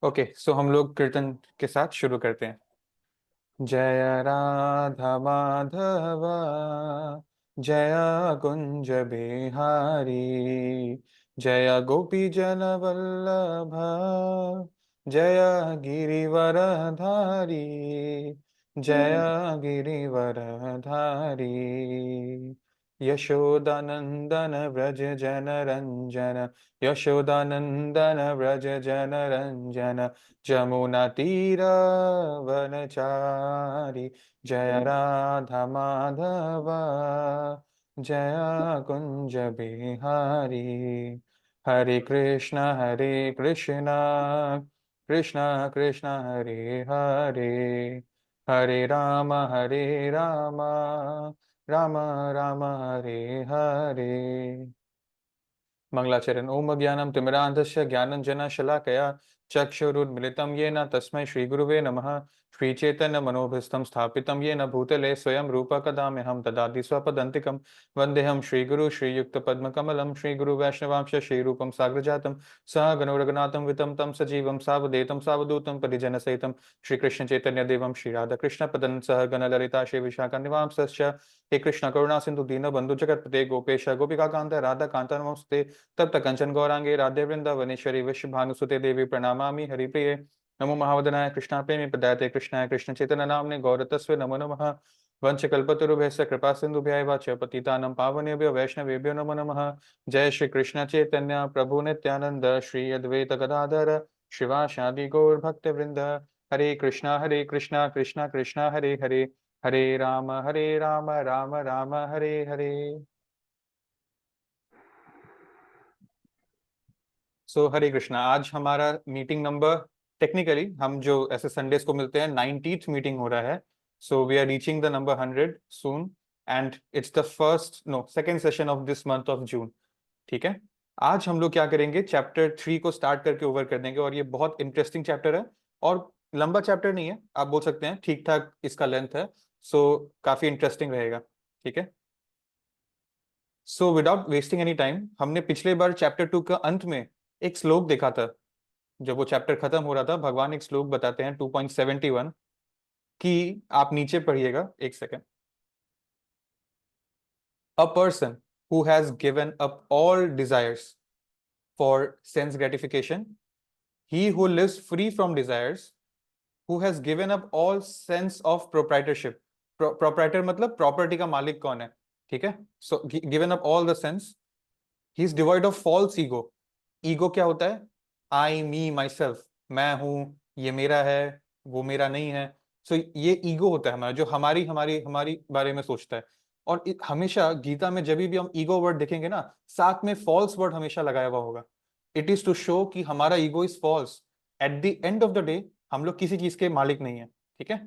Okay, so हम लोग कीर्तन के साथ शुरू करते हैं। जय राधा माधव, जय कुंज बिहारी, जय गोपी जन वल्लभ, जय गिरिवरधारी, जय गिरिवरधारी। यशोदानंदन व्रज जन रंजन, यशोदानंदन व्रज जन रंजन, जमुना तीर वनचारी। जय राधा माधव, जय कुंज बिहारी। हरे कृष्ण कृष्ण कृष्ण हरे हरे, हरे राम राम राम हरे हरे। मंगलाचरण। ओम अज्ञानं तिमिरान्धस्य ज्ञानञ्जनशलाकया चक्षुरुन्मिलितं येन तस्मै श्रीगुरुवे नमः। श्रीचैतन्यमनोभीष्टं स्थापितं येन भूतले स्वयं रूप कदा मह्यं ददाति स्वपदान्तिकं। वन्देऽहं श्रीगुरु श्रीयुक्तपद्मकमलं श्रीगुरुवैष्णवांश श्रीरूपं साग्रजातं सहगणो रघुनाथं वितं तं सजीवं सावधूतं सावधूतं परिजनसहितं श्रीकृष्णचैतन्यदेवं श्रीराधाकृष्णपदं सहगणललिता श्रीविशाखानिवांसश्च। हे कृष्ण करुणा सिंधु दीनबंधु जगतपते गोपेश गोपिकाकान्त राधाकान्त नमोस्ते। तप्त कंचन गौरांगे राधे वृंदावनेश्वरी विश्व भानुसुते देवी प्रणमामि हरिप्रिये। नमो महावदनाय कृष्णा प्रेमी प्रदायते कृष्णाय कृष्ण चैतन्य नामने गौरतस्वे नमो नमः। वंशकल्पतरुभ्यश्च कृपा सिन्धुभ्यैव च पतितानां पावनेभ्यो वैष्णवेभ्यो नमो नमः। जय श्री कृष्ण चैतन्य प्रभु नित्यानंद श्री अद्वैत गदाधर शिवासादि गौर भक्त वृंद। हरे कृष्णा कृष्णा कृष्णा हरे हरे, हरे राम राम राम हरे हरे। सो हरे कृष्णा। आज हमारा मीटिंग नंबर, टेक्निकली हम जो ऐसे संडेज को मिलते हैं, 90th मीटिंग हो रहा है। So we are reaching the number 100 soon, and it's the first no second session of this month of June. ठीक है। आज हम लोग क्या करेंगे, चैप्टर 3 को स्टार्ट करके ओवर कर देंगे, और ये बहुत इंटरेस्टिंग चैप्टर है। और लंबा चैप्टर नहीं है, आप बोल सकते हैं ठीक ठाक इसका लेंथ है। सो काफी इंटरेस्टिंग रहेगा। ठीक है। So without wasting any time, हमने पिछले बार चैप्टर 2 का अंत में एक श्लोक देखा था। जब वो चैप्टर खत्म हो रहा था, भगवान एक श्लोक बताते हैं 2.71 कि आप नीचे पढ़िएगा एक second. A person who has given up all desires for sense gratification, he who lives free from desires, who has given up all sense of proprietorship. Proprietor मतलब प्रॉपर्टी का मालिक कौन है। ठीक है। So given up all the sense, he is devoid of false ego. Ego क्या होता है? आई मी माई सेल्फ, मैं हूं, ये मेरा है, वो मेरा नहीं है। सो ये ईगो होता है हमारा, जो हमारी हमारी हमारी बारे में सोचता है। और हमेशा गीता में जब भी हम ईगो वर्ड देखेंगे ना, साथ में फॉल्स वर्ड हमेशा लगाया हुआ होगा। इट इज टू शो कि हमारा ego is false. At the end of the day हम लोग किसी चीज के मालिक नहीं है। ठीक है।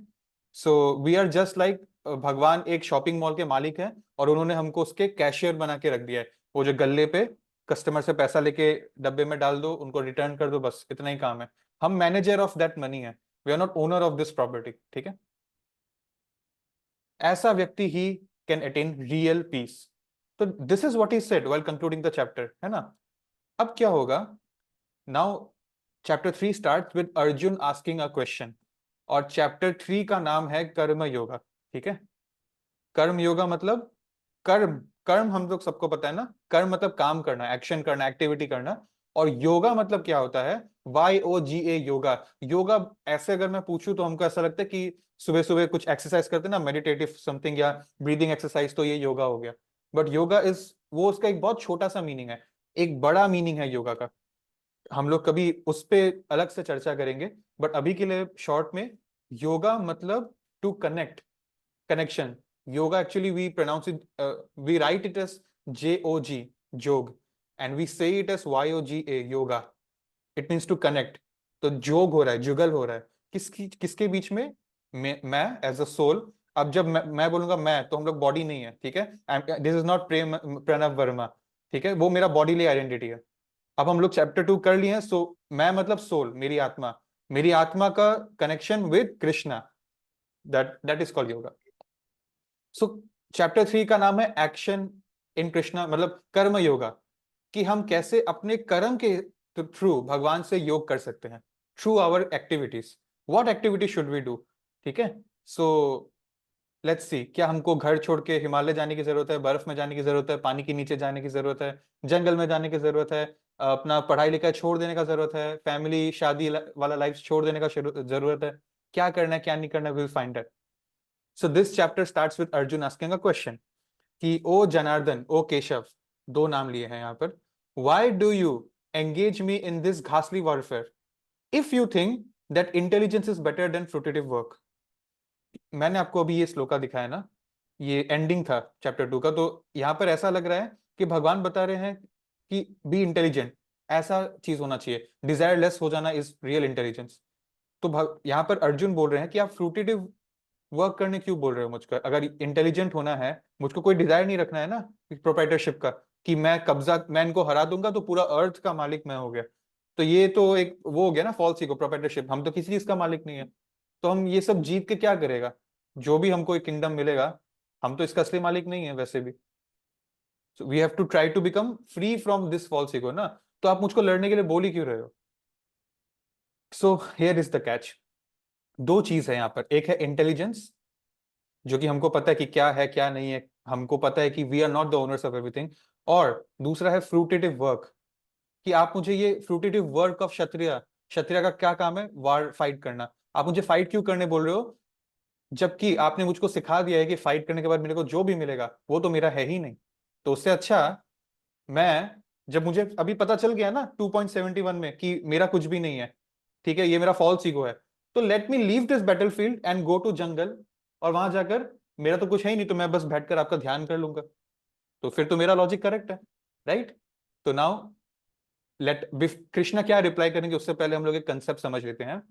So we are just like, भगवान एक शॉपिंग मॉल के मालिक है, और उन्होंने हमको उसके कैशियर बना के रख दिया है। वो जो गल्ले पे कस्टमर से पैसा लेके डब्बे में डाल दो, उनको रिटर्न कर दो, बस इतना ही काम है। हम मैनेजर ऑफ दैट मनी है, we are not owner of this property. ठीक है। ऐसा व्यक्ति ही कैन अटेन रियल पीस। तो this is what he said while concluding the chapter, है ना। अब क्या होगा, now chapter 3 start with Arjun asking a question, और चैप्टर 3 का नाम है कर्म योगा। ठीक है। कर्म योगा मतलब कर्म, कर्म हम लोग सबको पता है ना, कर्म मतलब काम करना, एक्शन करना, एक्टिविटी करना। और योगा मतलब क्या होता है? YOGA, योगा। योगा ऐसे अगर मैं पूछूं तो हमको ऐसा लगता है कि सुबह सुबह कुछ एक्सरसाइज करते हैं ना, मेडिटेटिव समथिंग या ब्रीदिंग एक्सरसाइज, तो ये योगा हो गया। बट योगा इज, वो उसका एक बहुत छोटा सा मीनिंग है। एक बड़ा मीनिंग है योगा का, हम लोग कभी उस पे अलग से चर्चा करेंगे। बट अभी के लिए शॉर्ट में, योगा मतलब to connect, connection. Yoga actually we pronounce it, we write it as JOG, jog, and we say it as YOGA, yoga. It means to connect. तो जोग हो रहा है, जुगल हो रहा है, किसके बीच में? मैं एज अ सोल। अब जब मैं बोलूंगा मैं, तो हम लोग बॉडी नहीं है। ठीक है। दिस इज नॉट प्रेम प्रणव वर्मा। ठीक है। वो मेरा बॉडीली आइडेंटिटी है। अब हम लोग चैप्टर 2 कर लिए हैं। सो मैं मतलब सोल, मेरी आत्मा, मेरी आत्मा का connection with Krishna. That is called yoga. So chapter 3 का नाम है एक्शन इन कृष्णा, मतलब कर्म योगा, कि हम कैसे अपने कर्म के थ्रू भगवान से योग कर सकते हैं, through our activities. What activity should we do? ठीक है. सो लेट्स सी, क्या हमको घर छोड़ के हिमालय जाने की जरूरत है, बर्फ में जाने की जरूरत है, पानी के नीचे जाने की जरूरत है, जंगल में जाने की जरूरत है, अपना पढ़ाई लिखाई छोड़ देने का जरूरत है, फैमिली शादी वाला लाइफ छोड़ देने का जरूरत है? क्या करना है क्या नहीं करना, will find it. So this chapter starts with Arjun asking a question कि ओ जनार्दन, ओ केशव, दो नाम लिए हैं यहाँ पर, why do you engage me in this घासली warfare if you think that intelligence is better than fruitive work. मैंने आपको अभी ये श्लोका दिखाया ना, ये एंडिंग था चैप्टर 2 का. तो यहाँ पर ऐसा लग रहा है कि भगवान बता रहे हैं कि बी इंटेलिजेंट, ऐसा चीज होना चाहिए, डिजायर लेस हो जाना इज रियल इंटेलिजेंस. तो यहाँ पर अर्जुन बोल रहे हैं कि आप फ्रूटिटिव वर्क करने क्यों बोल रहे हो मुझको? अगर इंटेलिजेंट होना है, मुझको कोई डिजायर नहीं रखना है ना प्रोप्राइटरशिप का, कि मैं इनको हरा दूंगा तो पूरा अर्थ का मालिक मैं हो गया. तो ये तो एक वो हो गया ना फॉल्स ईगो, प्रोप्राइटरशिप. हम तो किसी चीज का मालिक नहीं है, तो हम ये सब जीत के क्या करेगा? जो भी हमको एक किंगडम मिलेगा, हम तो इसका असली मालिक नहीं है वैसे भी. So we have to try to become free from this false ego ना. तो आप मुझको लड़ने के लिए बोल ही क्यों रहे हो? So here is the catch. दो चीज है यहाँ पर, एक है इंटेलिजेंस, जो कि हमको पता है कि क्या है क्या नहीं है, हमको पता है कि we are not the owners of everything. और दूसरा है फ्रूटेटिव वर्क, कि आप मुझे ये फ्रूटेटिव वर्क ऑफ क्षत्रिय, क्षत्रिय का क्या काम है? वार फाइट करना. आप मुझे फाइट क्यों करने बोल रहे हो, जबकि आपने मुझको सिखा दिया है कि फाइट करने के बाद मेरे को जो भी मिलेगा वो तो मेरा है ही नहीं. तो उससे अच्छा मैं, जब मुझे अभी पता चल गया ना 2.71 में कि मेरा कुछ भी नहीं है, ठीक है, ये मेरा फॉल्स ईगो है, तो let me leave this battlefield and go to jungle, और वहां जाकर मेरा तो कुछ है ही नहीं, तो मैं बस बैठकर आपका ध्यान कर लूंगा. तो फिर तो मेरा लॉजिक करेक्ट है, राइट? तो नाउ लेट कृष्णा क्या रिप्लाई करेंगे उससे पहले हम लोग एक कंसेप्ट समझ लेते हैं.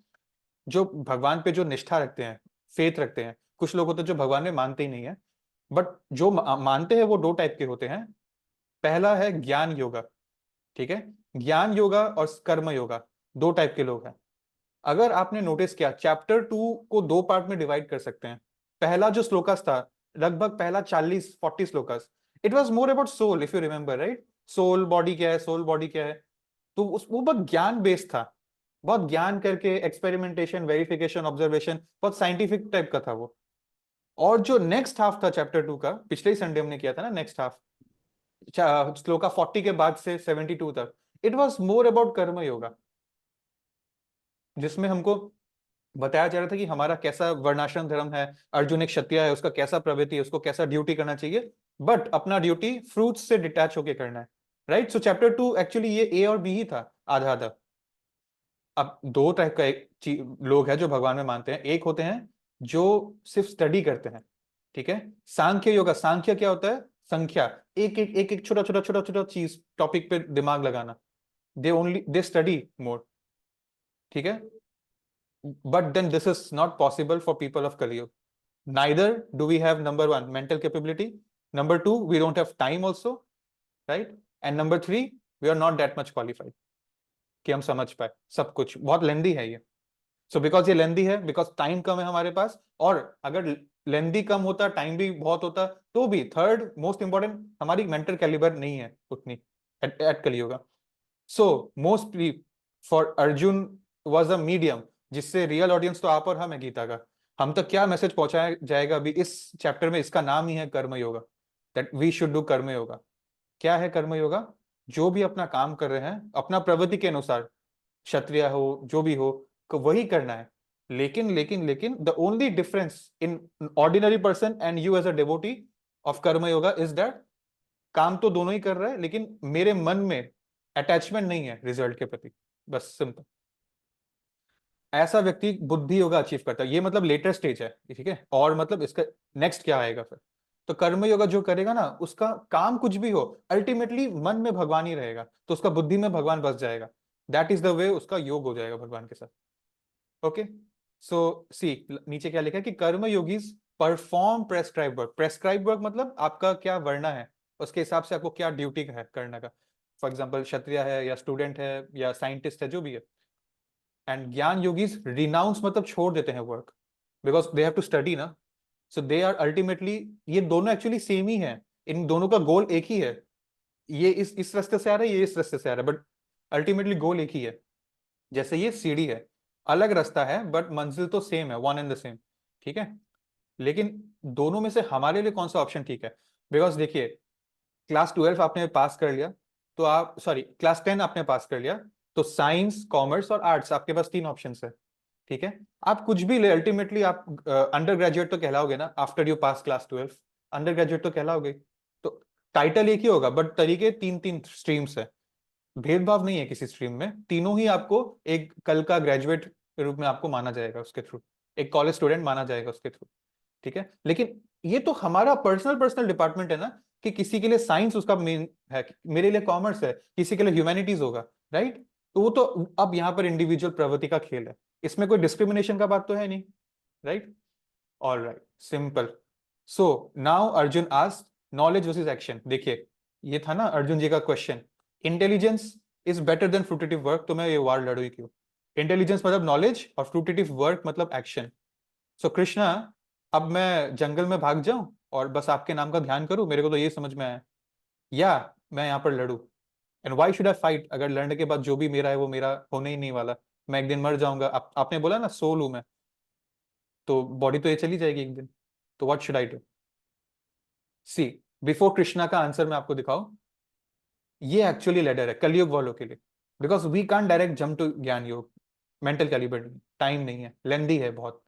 जो भगवान पे जो निष्ठा रखते हैं, फेथ रखते हैं, कुछ लोग होते हैं जो भगवान में मानते ही नहीं है, बट जो मानते हैं वो दो टाइप के होते हैं. पहला है ज्ञान योगा, ठीक है. ज्ञान योगा और कर्म योगा, दो टाइप के लोग हैं. अगर आपने नोटिस किया, चैप्टर 2 को दो पार्ट में डिवाइड कर सकते हैं. पहला जो श्लोकास था, लगभग पहला 40-40 shlokas, it was more about soul, if you remember, right? Soul body क्या है, सोल बॉडी क्या है. तो वो बहुत ज्ञान बेस्ड था, बहुत ज्ञान करके एक्सपेरिमेंटेशन, वेरिफिकेशन, ऑब्जर्वेशन, बहुत साइंटिफिक टाइप का था वो. और जो नेक्स्ट हाफ था चैप्टर 2 का, पिछले ही संडे हमने किया था ना नेक्स्ट हाफ, श्लोका 40 के बाद से 72 तक, इट वॉज मोर अबाउट कर्म योगा, जिसमें हमको बताया जा रहा था कि हमारा कैसा वर्णाश्रम धर्म है, अर्जुन एक क्षत्रिय है, उसका कैसा प्रवृत्ति है, उसको कैसा ड्यूटी करना चाहिए, बट अपना ड्यूटी फ्रूट्स से डिटैच होके करना है, राइट? सो चैप्टर 2 एक्चुअली ये ए और बी ही था, आधा आधा. अब दो टाइप का लोग हैं जो भगवान में मानते हैं. एक होते हैं जो सिर्फ स्टडी करते हैं, ठीक है. सांख्य योगा, सांख्य क्या होता है? संख्या, एक छोटा छोटा छोटा छोटा चीज, टॉपिक पे दिमाग लगाना. दे स्टडी मोर, ठीक है. But then this is not possible for people of Kaliyuga. neither do we have, number 1, mental capability, number 2, we don't have time also, right? And number 3, we are not that much qualified कि हम समझ पाए सब कुछ. बहुत लेंदी है ये. So because ये लेंदी है, बिकॉज टाइम कम है हमारे पास, और अगर लेंदी कम होता, टाइम भी बहुत होता, तो भी थर्ड मोस्ट इंपॉर्टेंट, हमारी मेंटल कैलिबर नहीं है उतनी at Kaliyuga. So mostly for Arjun was a medium, जिससे रियल ऑडियंस तो आप और हम है गीता का. हम तक क्या मैसेज पहुंचाया जाएगा अभी इस चैप्टर में? इसका नाम ही है karma yoga, that we should do karma yoga. क्या है कर्म योगा? जो भी अपना काम कर रहे हैं अपना प्रवृत्ति के अनुसार, क्षत्रिय हो जो भी हो, को वही करना है. लेकिन the only difference in ordinary person and you as a devotee of karma yoga is that काम तो दोनों ही कर रहा है, लेकिन मेरे मन में अटैचमेंट नहीं है रिजल्ट के प्रति, बस सिंपल. ऐसा व्यक्ति बुद्धि योगा अचीव करता है. ये मतलब लेटर स्टेज है, ठीक है. और मतलब इसका नेक्स्ट क्या आएगा फिर? तो कर्म योगा जो करेगा ना, उसका काम कुछ भी हो, अल्टीमेटली मन में भगवान ही रहेगा, तो उसका बुद्धि में भगवान बस जाएगा. दैट इज द वे उसका योग हो जाएगा भगवान के साथ. ओके. सो सी नीचे क्या लिखा है कि कर्म yogis perform prescribe work. Prescribe work मतलब आपका क्या वर्णा है, उसके हिसाब से आपको क्या ड्यूटी है करने का. फॉर एग्जाम्पल क्षत्रिय है या स्टूडेंट है या साइंटिस्ट है, जो भी है. एंड ज्ञान योगीज रिनाउंस मतलब छोड़ देते हैं work. Because they have to study ना. सो दे आर अल्टीमेटली, ये दोनों एक्चुअली सेम ही है, इन दोनों का गोल एक ही है. ये इस रास्ते से आ रहा है, ये इस रास्ते से आ रहा है, बट अल्टीमेटली गोल एक ही है. जैसे ये सीढ़ी है, अलग रास्ता है बट मंजिल तो सेम है, वन एंड द सेम. ठीक है. लेकिन दोनों में से हमारे लिए कौन सा ऑप्शन ठीक है? बिकॉज देखिए, क्लास 12 आपने पास कर लिया, तो आप सॉरी क्लास 10 आपने पास कर लिया, तो साइंस, कॉमर्स और आर्ट्स, आपके पास 3 ऑप्शन है. ठीक है. आप कुछ भी ले, अल्टीमेटली आप अंडर ग्रेजुएट तो कहलाओगे ना after you pass class 12. Under graduate तो कहलाओगे. तो टाइटल एक ही होगा बट तरीके 3 3 स्ट्रीम्स है. भेदभाव नहीं है किसी स्ट्रीम में, तीनों ही आपको एक कल का ग्रेजुएट के रूप में आपको माना जाएगा उसके थ्रू, एक कॉलेज स्टूडेंट माना जाएगा उसके थ्रू. ठीक है. लेकिन ये तो हमारा पर्सनल पर्सनल डिपार्टमेंट है ना, कि किसी के लिए साइंस उसका मेन है, मेरे लिए कॉमर्स है, किसी के लिए ह्यूमैनिटीज होगा. राइट. तो वो तो अब यहाँ पर इंडिविजुअल प्रवृत्ति का खेल है, इसमें कोई डिस्क्रिमिनेशन का बात तो है नहीं. Right. All right, simple. So now Arjun asked knowledge versus action. देखिए, ये था ना अर्जुन जी का question, intelligence is better than fruitive work, तो मैं ये वार लड़ू ही क्यों? इंटेलिजेंस मतलब नॉलेज और फ्रूटिटिव वर्क मतलब एक्शन. सो कृष्णा, अब मैं जंगल में भाग जाऊं और बस आपके नाम का ध्यान करूं, मेरे को तो ये समझ में आया, या मैं यहाँ पर laddoo? And why should I fight? अगर लड़ने के बाद जो भी मेरा है वो मेरा होने ही नहीं वाला, मैं एक दिन मर जाऊंगा. आपने बोला ना सोल हूं मैं, तो बॉडी तो ये चली जाएगी एक दिन. तो what should I do? See, before Krishna का आंसर मैं आपको दिखाऊं, ये एक्चुअली लेडर है कलयुग वालों के लिए, because we can't direct jump to gyan yog. Mental calibre नहीं, टाइम नहीं है, लेंदी है बहुत.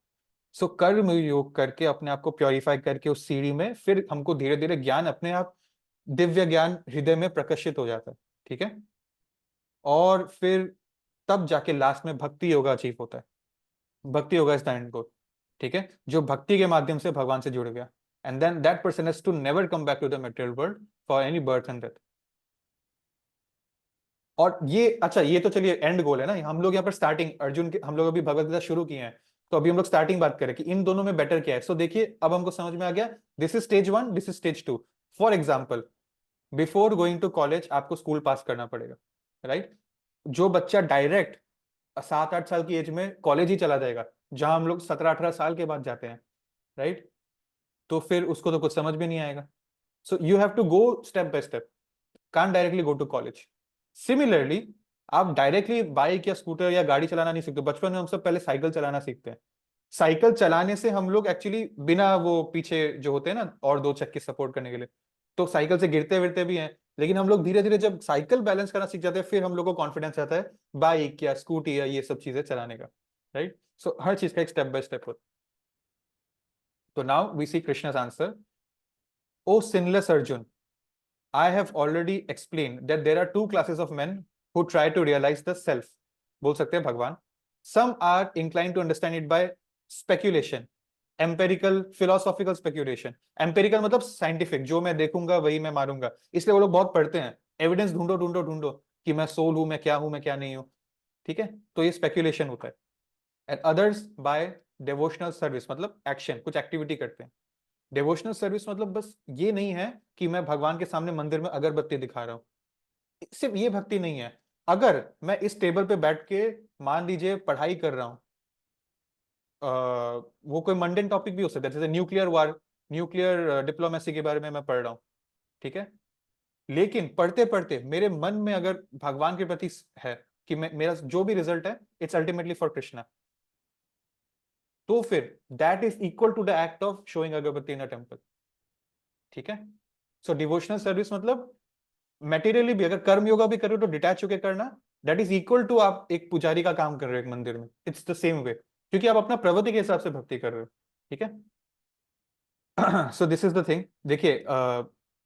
सो कर्म योग करके अपने आप को प्योरीफाई करके उस सीढ़ी में फिर हमको धीरे धीरे ज्ञान अपने आप, दिव्य ज्ञान हृदय में प्रकाशित हो जाता है. ठीक है. और फिर तब जाके लास्ट में भक्ति योगा अचीव होता है. भक्ति योगा इज द एंड गोल. ठीक है. जो भक्ति के माध्यम से भगवान से जुड़ गया, and then that person has to never come back to the material world for any birth and death. और ये अच्छा, ये तो चलिए एंड गोल है ना. हम लोग यहाँ पर स्टार्टिंग अर्जुन के, हम लोग अभी भगवत गीता शुरू किए हैं, तो अभी हम लोग स्टार्टिंग बात करें कि इन दोनों में बेटर क्या है. सो देखिए, अब हमको समझ में आ गया, this is stage 1, this is stage 2. For example, before going to college आपको स्कूल पास करना पड़ेगा. राइट. जो बच्चा डायरेक्ट 7 8 साल की एज में कॉलेज ही चला जाएगा, जहां हम लोग 17 18 साल के बाद जाते हैं. राइट. तो फिर उसको तो कुछ समझ में नहीं आएगा. So you have to go step by step, can't directly go to college. Similarly, आप डायरेक्टली बाइक या स्कूटर या गाड़ी चलाना नहीं सीखते. बचपन में हम सब पहले साइकिल चलाना सीखते हैं. साइकिल चलाने से हम लोग एक्चुअली बिना वो पीछे जो होते हैं ना और 2 चक्के सपोर्ट करने के लिए, तो साइकिल से गिरते विरते भी हैं. लेकिन हम लोग धीरे धीरे जब साइकिल बैलेंस करना सीख जाते हैं, फिर हम लोग को कॉन्फिडेंस आता है बाइक या स्कूटी या ये सब चीजें चलाने का. राइट. सो हर चीज का एक स्टेप बाय स्टेप होता है. तो now we see Krishna's answer. O sinless Arjun, I have already explained that there are 2 classes of men who try to realize the self. बोल सकते हैं भगवान. Some are inclined to understand it by speculation, empirical, philosophical speculation. Empirical मतलब scientific, जो मैं देखूंगा वही मैं मारूंगा. इसलिए वो लोग बहुत पढ़ते हैं, एविडेंस ढूंढो ढूंढो ढूंढो कि मैं सोल हूं, मैं क्या नहीं हूं. ठीक है. तो ये स्पेक्यूलेशन होता है. And others by devotional service, मतलब एक्शन, कुछ एक्टिविटी करते हैं. डिवोशनल सर्विस मतलब बस ये नहीं है कि मैं भगवान के सामने मंदिर में अगरबत्ती दिखा रहा हूं, सिर्फ ये भक्ति नहीं है. अगर मैं इस टेबल पे बैठ के मान लीजिए पढ़ाई कर रहा हूं, वो कोई मंडेन टॉपिक भी हो सकता है, जैसे न्यूक्लियर वार, न्यूक्लियर डिप्लोमेसी के बारे में मैं पढ़ रहा हूं. ठीक है. लेकिन पढ़ते पढ़ते मेरे मन में अगर भगवान के प्रति है कि मेरा जो भी रिजल्ट है इट्स अल्टीमेटली फॉर कृष्णा, तो फिर that is equal to the act of showing agarbatti in a temple. ठीक है. सो डिवोशनल सर्विस मतलब मेटीरियली भी अगर कर्म योगा भी कर रहे हो तो डिटैच होकर करना, दैट इज इक्वल टू आप एक पुजारी का काम कर रहे हो एक मंदिर में. इट्स द सेम वे, क्योंकि आप अपना प्रवृत्ति के हिसाब से भक्ति कर रहे हो. ठीक है. So this is the thing. देखिए,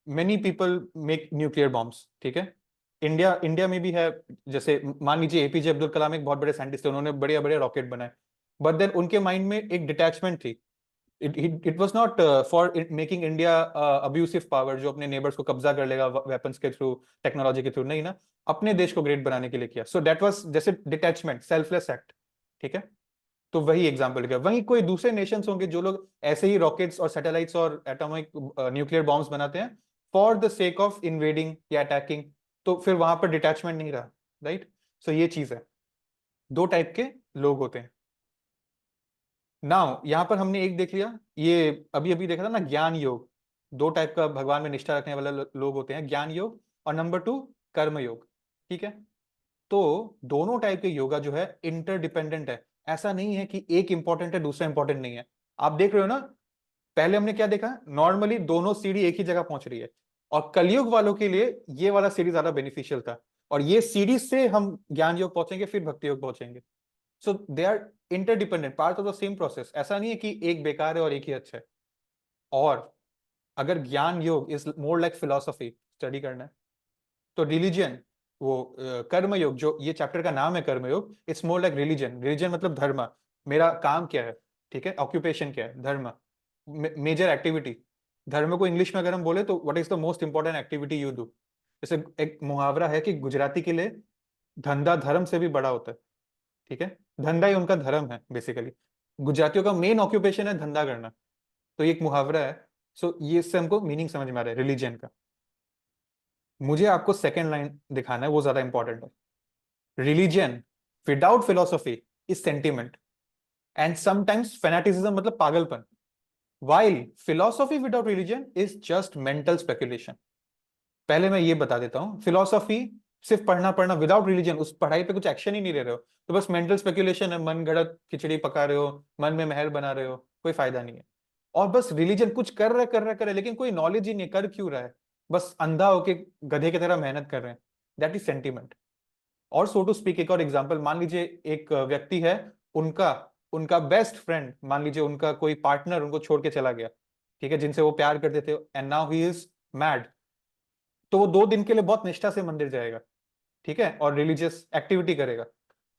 many people make nuclear bombs. ठीक है. इंडिया इंडिया में भी है. जैसे मान लीजिए एपीजे अब्दुल कलाम एक बहुत बड़े साइंटिस्ट थे, उन्होंने बड़े बड़े रॉकेट बनाए, बट देन उनके माइंड में एक डिटैचमेंट थी. It was not for making India abusive power जो अपने नेबर्स को कब्जा कर लेगा वेपन्स के थ्रू, टेक्नोलॉजी के थ्रू, नहीं ना. अपने देश को ग्रेट बनाने के लिए किया. सो दैट वाज जैसे डिटैचमेंट, सेल्फलेस एक्ट. ठीक है. तो वही एग्जाम्पल किया. वहीं कोई दूसरे नेशंस होंगे जो लोग ऐसे ही रॉकेट्स और सैटेलाइट्स और एटॉमिक न्यूक्लियर बॉम्ब्स बनाते हैं for the sake of invading या अटैकिंग, तो फिर वहां पर डिटैचमेंट नहीं रहा. राइट. सो ये चीज है. 2 टाइप के लोग होते हैं. नाउ यहाँ पर हमने एक देख लिया, ये अभी अभी देखा था ना ज्ञान योग, दो टाइप का भगवान में निष्ठा रखने वाले लोग होते हैं, ज्ञान योग और नंबर 2 कर्म योग। ठीक है, तो दोनों टाइप के योगा जो है इंटरडिपेंडेंट है, ऐसा नहीं है कि एक इंपॉर्टेंट है दूसरा इंपॉर्टेंट नहीं है। आप देख रहे हो ना, पहले हमने क्या देखा, नॉर्मली दोनों सीढ़ी एक ही जगह पहुंच रही है, और कलयुग वालों के लिए ये वाला सीढ़ी ज्यादा बेनिफिशियल था, और ये सीढ़ी से हम ज्ञान योग पहुंचेंगे फिर भक्ति योग पहुंचेंगे। So they are interdependent part of the same process, ऐसा नहीं है कि एक बेकार है और एक ही अच्छा है। और अगर ज्ञान योग is more like philosophy study करना है, तो रिलीजन वो कर्म योग, जो ये चैप्टर का नाम है कर्म योग, it's more like religion. Religion मतलब धर्म, मेरा काम क्या है, ठीक है, ऑक्यूपेशन क्या है, धर्म, मेजर एक्टिविटी। धर्म को इंग्लिश में अगर हम बोले तो what is the most important activity you do. जैसे एक मुहावरा है कि गुजराती के लिए धंधा धर्म से भी बड़ा होता है। ठीक है, धंधा ही उनका धर्म है बेसिकली, गुजरातियों का मेन ऑक्यूपेशन है धंधा करना। तो ये एक मुहावरा है। सो ये इससे हमको मीनिंग समझ में आ रहा है रिलीजन का। मुझे आपको सेकेंड लाइन दिखाना है, वो ज्यादा इंपॉर्टेंट है। Religion without philosophy is sentiment and sometimes fanaticism, मतलब पागलपन, while philosophy without religion is just mental speculation। पहले मैं ये बता देता हूं, फिलोसॉफी सिर्फ पढ़ना पढ़ना विदाउट रिलीजन, उस पढ़ाई पे कुछ एक्शन ही नहीं ले रहे हो, तो बस मेंटल स्पेकुलेशन है, मन गढ़ंत खिचड़ी पका रहे हो, मन में महल बना रहे हो, कोई फायदा नहीं है। और बस रिलीजन कुछ कर रहे लेकिन कोई नॉलेज ही नहीं, कर क्यों रहा है, बस अंधा होके गधे की तरह मेहनत कर रहे हैं, दैट इज सेंटिमेंट। और सो टू स्पीक, एक और एग्जांपल, मान लीजिए एक व्यक्ति है, उनका उनका बेस्ट फ्रेंड, मान लीजिए उनका कोई पार्टनर उनको छोड़ के चला गया, ठीक है, जिनसे वो प्यार करते थे, and now he is mad. तो वो 2 दिन के लिए बहुत निष्ठा से मंदिर जाएगा, ठीक है, और रिलीजियस एक्टिविटी करेगा,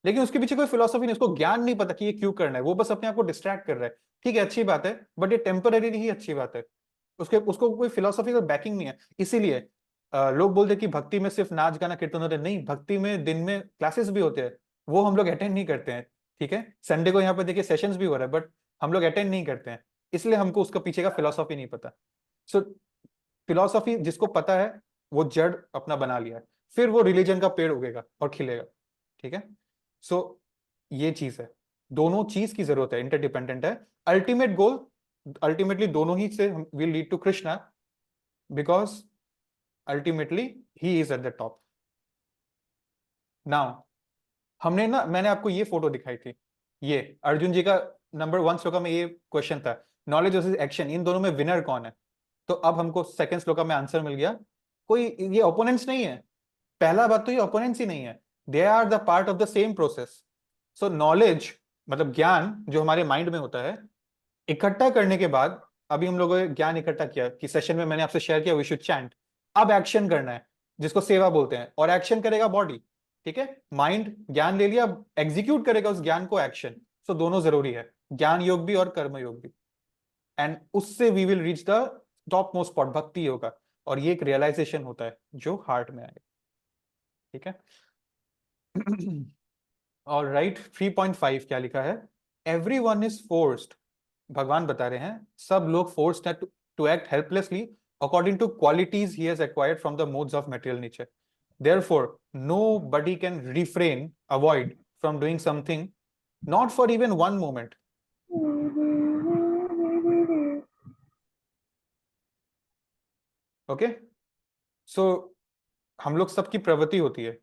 लेकिन उसके पीछे कोई फिलोसफी नहीं, उसको ज्ञान नहीं पता कि ये क्यों करना है, वो बस अपने आप को डिस्ट्रैक्ट कर रहा है। ठीक है, अच्छी बात है, बट ये टेम्पररी ही अच्छी बात है, उसके उसको कोई फिलोसफिकल बैकिंग नहीं है। इसीलिए लोग बोलते हैं कि भक्ति में सिर्फ नाच गाना कीर्तन होते हैं, नहीं, भक्ति में दिन में क्लासेस भी होते हैं, वो हम लोग अटेंड नहीं करते हैं। ठीक है, संडे को यहाँ पे देखिए सेशंस भी हो रहा है, बट हम लोग अटेंड नहीं करते हैं, इसलिए हमको उसका पीछे का फिलोसफी नहीं पता। सो फिलोसफी जिसको पता है, वो जड़ अपना बना लिया है, फिर वो रिलीजन का पेड़ उगेगा और खिलेगा। ठीक है, सो ये चीज है, दोनों चीज की जरूरत है, इंटरडिपेंडेंट है। अल्टीमेट गोल, अल्टीमेटली दोनों ही से will lead to Krishna, because ultimately he is at the top. Now हमने ना, मैंने आपको ये फोटो दिखाई थी, ये अर्जुन जी का नंबर 1 श्लोका में ये क्वेश्चन था, नॉलेज वर्सेस एक्शन, इन दोनों में विनर कौन है। तो अब हमको सेकंड श्लोका में आंसर मिल गया, कोई ये ओपोनेंट्स नहीं है। पहला बात तो ये ओपोनेंट्स ही नहीं है, they are the part of the same process. So knowledge मतलब ज्ञान जो हमारे माइंड में होता है, इकट्ठा करने के बाद, अभी हम लोगों ने ज्ञान इकट्ठा किया कि सेशन में मैंने आपसे शेयर किया वी शुड चैंट, अब एक्शन करना है, जिसको सेवा बोलते हैं, और एक्शन करेगा बॉडी। ठीक है, माइंड ज्ञान ले लिया, अब एग्जीक्यूट करेगा उस ज्ञान को, एक्शन। सो दोनों जरूरी है, ज्ञान योग भी और कर्म योग भी, एंड उससे we will reach the top most spot, bhakti yoga. और ये एक रियलाइजेशन होता है जो हार्ट में आएगा। ठीक है, और राइट 3.5 क्या लिखा है, एवरी वन इज फोर्स्ड, भगवान बता रहे हैं सब लोग फोर्स्ड है to act helplessly according to qualities he has acquired from the modes of material nature. Therefore, nobody can refrain, avoid from doing something, not for even one moment. Okay, so हम लोग सबकी प्रवृत्ति होती है।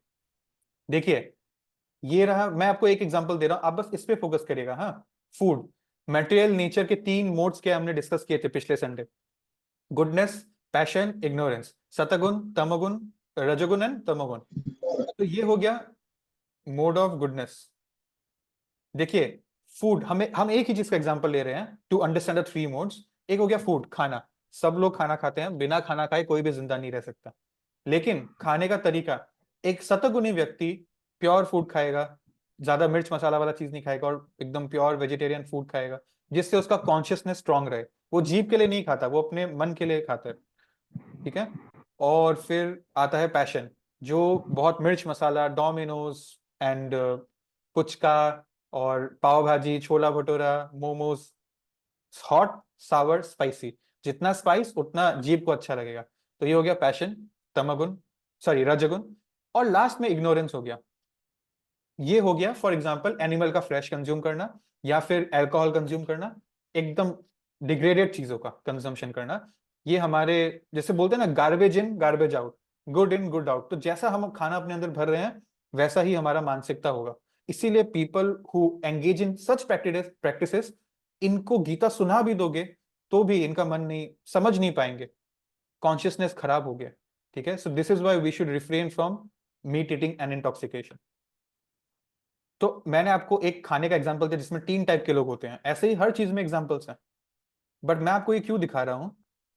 देखिए, ये रहा, मैं आपको एक एग्जांपल दे रहा हूं, आप बस इस पे फोकस करिएगा। हाँ, फूड, मटेरियल नेचर के 3 मोड्स के हमने डिस्कस किए थे पिछले संडे, गुडनेस, पैशन, इग्नोरेंस, सतगुण, तमगुण, रजोगुण एंड तमोगुण। तो ये हो गया मोड ऑफ गुडनेस। देखिए, फूड, हम एक ही चीज का एग्जांपल ले रहे हैं टू अंडरस्टैंड द 3 मोड्स। एक हो गया फूड, खाना, सब लोग खाना खाते हैं, बिना खाना खाए कोई भी जिंदा नहीं रह सकता, लेकिन खाने का तरीका, एक शतगुणी व्यक्ति प्योर फूड खाएगा, ज्यादा मिर्च मसाला वाला चीज नहीं खाएगा, और एकदम प्योर वेजिटेरियन फूड खाएगा, जिससे उसका कॉन्शियसनेस स्ट्रांग रहे, वो जीभ के लिए नहीं खाता, वो अपने मन के लिए खाता है। ठीक है, और फिर आता है पैशन, जो बहुत मिर्च मसाला, डोमिनोज एंड पुचका और पाव भाजी, छोला भटूरा, मोमोज, हॉट, सावर, स्पाइसी, जितना स्पाइस उतना जीभ को अच्छा लगेगा। तो ये हो गया पैशन, तमगुण, सॉरी रजगुण। और लास्ट में इग्नोरेंस हो गया, ये हो गया फॉर एग्जाम्पल एनिमल का फ्लैश कंज्यूम करना, या फिर अल्कोहल कंज्यूम करना, एकदम डिग्रेडेड चीजों का कंजम्पशन करना, ये हमारे जैसे बोलते हैं ना, garbage in garbage out, good in good out. तो जैसा हम खाना अपने अंदर भर रहे हैं वैसा ही हमारा मानसिकता होगा। इसीलिए people who engage in such practices, इनको गीता सुना भी दोगे तो भी इनका मन नहीं समझ नहीं पाएंगे, कॉन्शियसनेस खराब हो गया। ठीक है, so this is why we should refrain from meat eating and intoxication. तो मैंने आपको एक खाने का एग्जांपल दिया जिसमें 3 टाइप के लोग होते हैं, ऐसे ही हर चीज में एग्जांपल्स हैं। बट मैं आपको ये क्यों दिखा रहा हूं,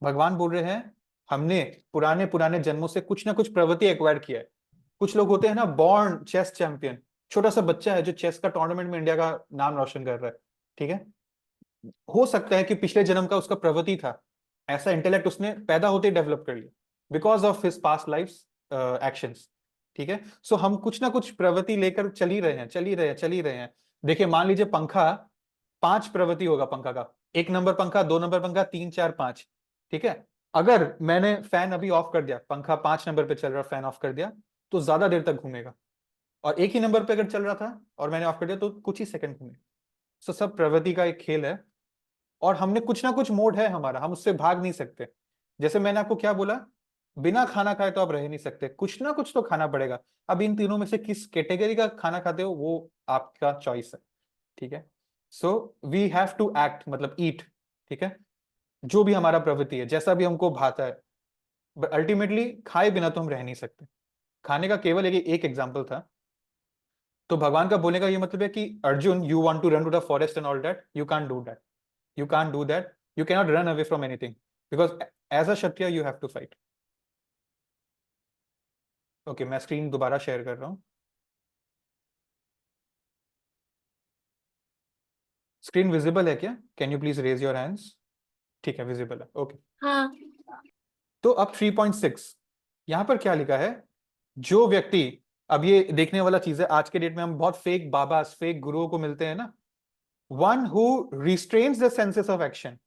भगवान बोल रहे हैं हमने पुराने पुराने जन्मों से कुछ ना कुछ प्रवृत्ति एक्वायर किया है। कुछ लोग होते हैं ना बॉर्न चेस चैंपियन, छोटा सा बच्चा है जो चेस का टूर्नामेंट में इंडिया का नाम रोशन कर रहा है। ठीक है, हो सकता है कि पिछले जन्म का उसका प्रवृत्ति था, ऐसा इंटेलेक्ट उसने पैदा होते ही डेवलप कर लिया because of his past life actions. ठीक है, सो हम कुछ ना कुछ प्रवृत्ति लेकर चल ही रहे हैं, चल ही रहे हैं, चल ही रहे हैं। देखिए मान लीजिए पंखा, 5 प्रवृत्ति होगा पंखा का, 1 नंबर पंखा, 2 नंबर पंखा, 3 4 5। ठीक है, अगर मैंने फैन अभी ऑफ कर दिया, पंखा 5 नंबर पे चल रहा, फैन ऑफ कर दिया, तो ज्यादा देर तक घूमेगा। और एक ही नंबर पे अगर चल रहा था और मैंने ऑफ कर दिया तो कुछ ही सेकंड घूमेगा। सो सब प्रवृत्ति का एक खेल है, और हमने कुछ ना कुछ मोड है हमारा, हम उससे भाग नहीं सकते। जैसे मैंने आपको क्या बोला, बिना खाना खाए तो आप रह नहीं सकते, कुछ ना कुछ तो खाना पड़ेगा। अब इन तीनों में से किस कैटेगरी का खाना खाते हो वो आपका चॉइस है। ठीक है, so we have to act, मतलब ईट। ठीक है, जो भी हमारा प्रवृत्ति है, जैसा भी हमको भाता है, बट अल्टीमेटली खाए बिना तो हम रह नहीं सकते। खाने का केवल एक एग्जाम्पल था। तो भगवान का बोलने का ये मतलब है कि Arjun, you want to run to the forest and all that, you can't do that, you can't do that, you cannot run away from anything, because as a kshatriya you have to fight. Okay, मैं screen दोबारा share कर रहा हूं। Screen visible है क्या? Can you please raise your hands? ठीक है, visible है, ओके। हाँ। तो अब 3.6 यहां पर क्या लिखा है, जो व्यक्ति, अब ये देखने वाला चीज है, आज के डेट में हम बहुत फेक बाबा, फेक गुरुओं को मिलते हैं ना। One who restrains the senses of action,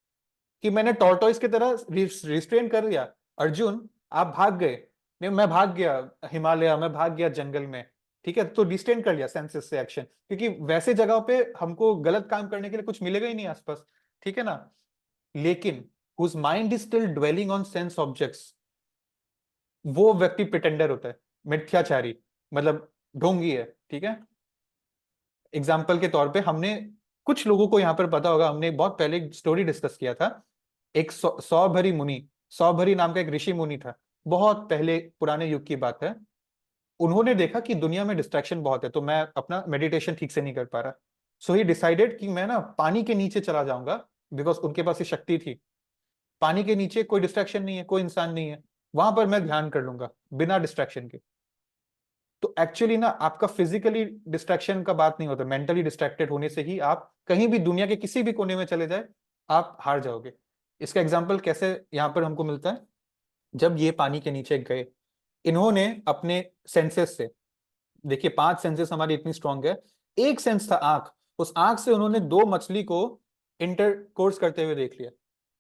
कि मैंने टॉर्टोइस की तरह रिस्ट्रेन कर दिया। अर्जुन आप भाग गए, नहीं मैं भाग गया हिमालय, मैं भाग गया जंगल में। ठीक है, तो रिस्ट्रेन कर लिया सेंसेस से एक्शन, क्योंकि वैसे जगह पे हमको गलत काम करने के लिए कुछ मिलेगा ही नहीं आसपास। ठीक है ना, लेकिन whose mind is still dwelling on sense objects, वो व्यक्ति प्रिटेंडर होता है, मिथ्याचारी, मतलब ढोंगी है। ठीक है, एग्जाम्पल के तौर पे हमने कुछ लोगों को यहाँ पर पता होगा, हमने बहुत पहले एक स्टोरी डिस्कस किया था। एक सौभरी मुनि, सौभरी नाम का एक ऋषि मुनि था, बहुत पहले पुराने युग की बात है। उन्होंने देखा कि दुनिया में डिस्ट्रैक्शन बहुत है, तो मैं अपना मेडिटेशन ठीक से नहीं कर पा रहा। सो ही डिसाइडेड कि मैं ना पानी के नीचे चला जाऊंगा, बिकॉज उनके पास ये शक्ति थी। पानी के नीचे कोई डिस्ट्रैक्शन नहीं है, कोई इंसान नहीं है, वहां पर मैं ध्यान कर लूंगा बिना डिस्ट्रैक्शन के। तो एक्चुअली ना आपका फिजिकली डिस्ट्रैक्शन का बात नहीं होता, मेंटली डिस्ट्रैक्टेड होने से ही आप कहीं भी दुनिया के किसी भी कोने में चले जाए आप हार जाओगे। इसका एग्जाम्पल कैसे यहाँ पर हमको मिलता है, जब ये पानी के नीचे गए, इन्होंने अपने सेंसेस से, देखिए 5 सेंसेस हमारी इतनी स्ट्रांग है, एक सेंस था आंख, उस आंख से उन्होंने 2 मछली को इंटरकोर्स करते हुए देख लिया।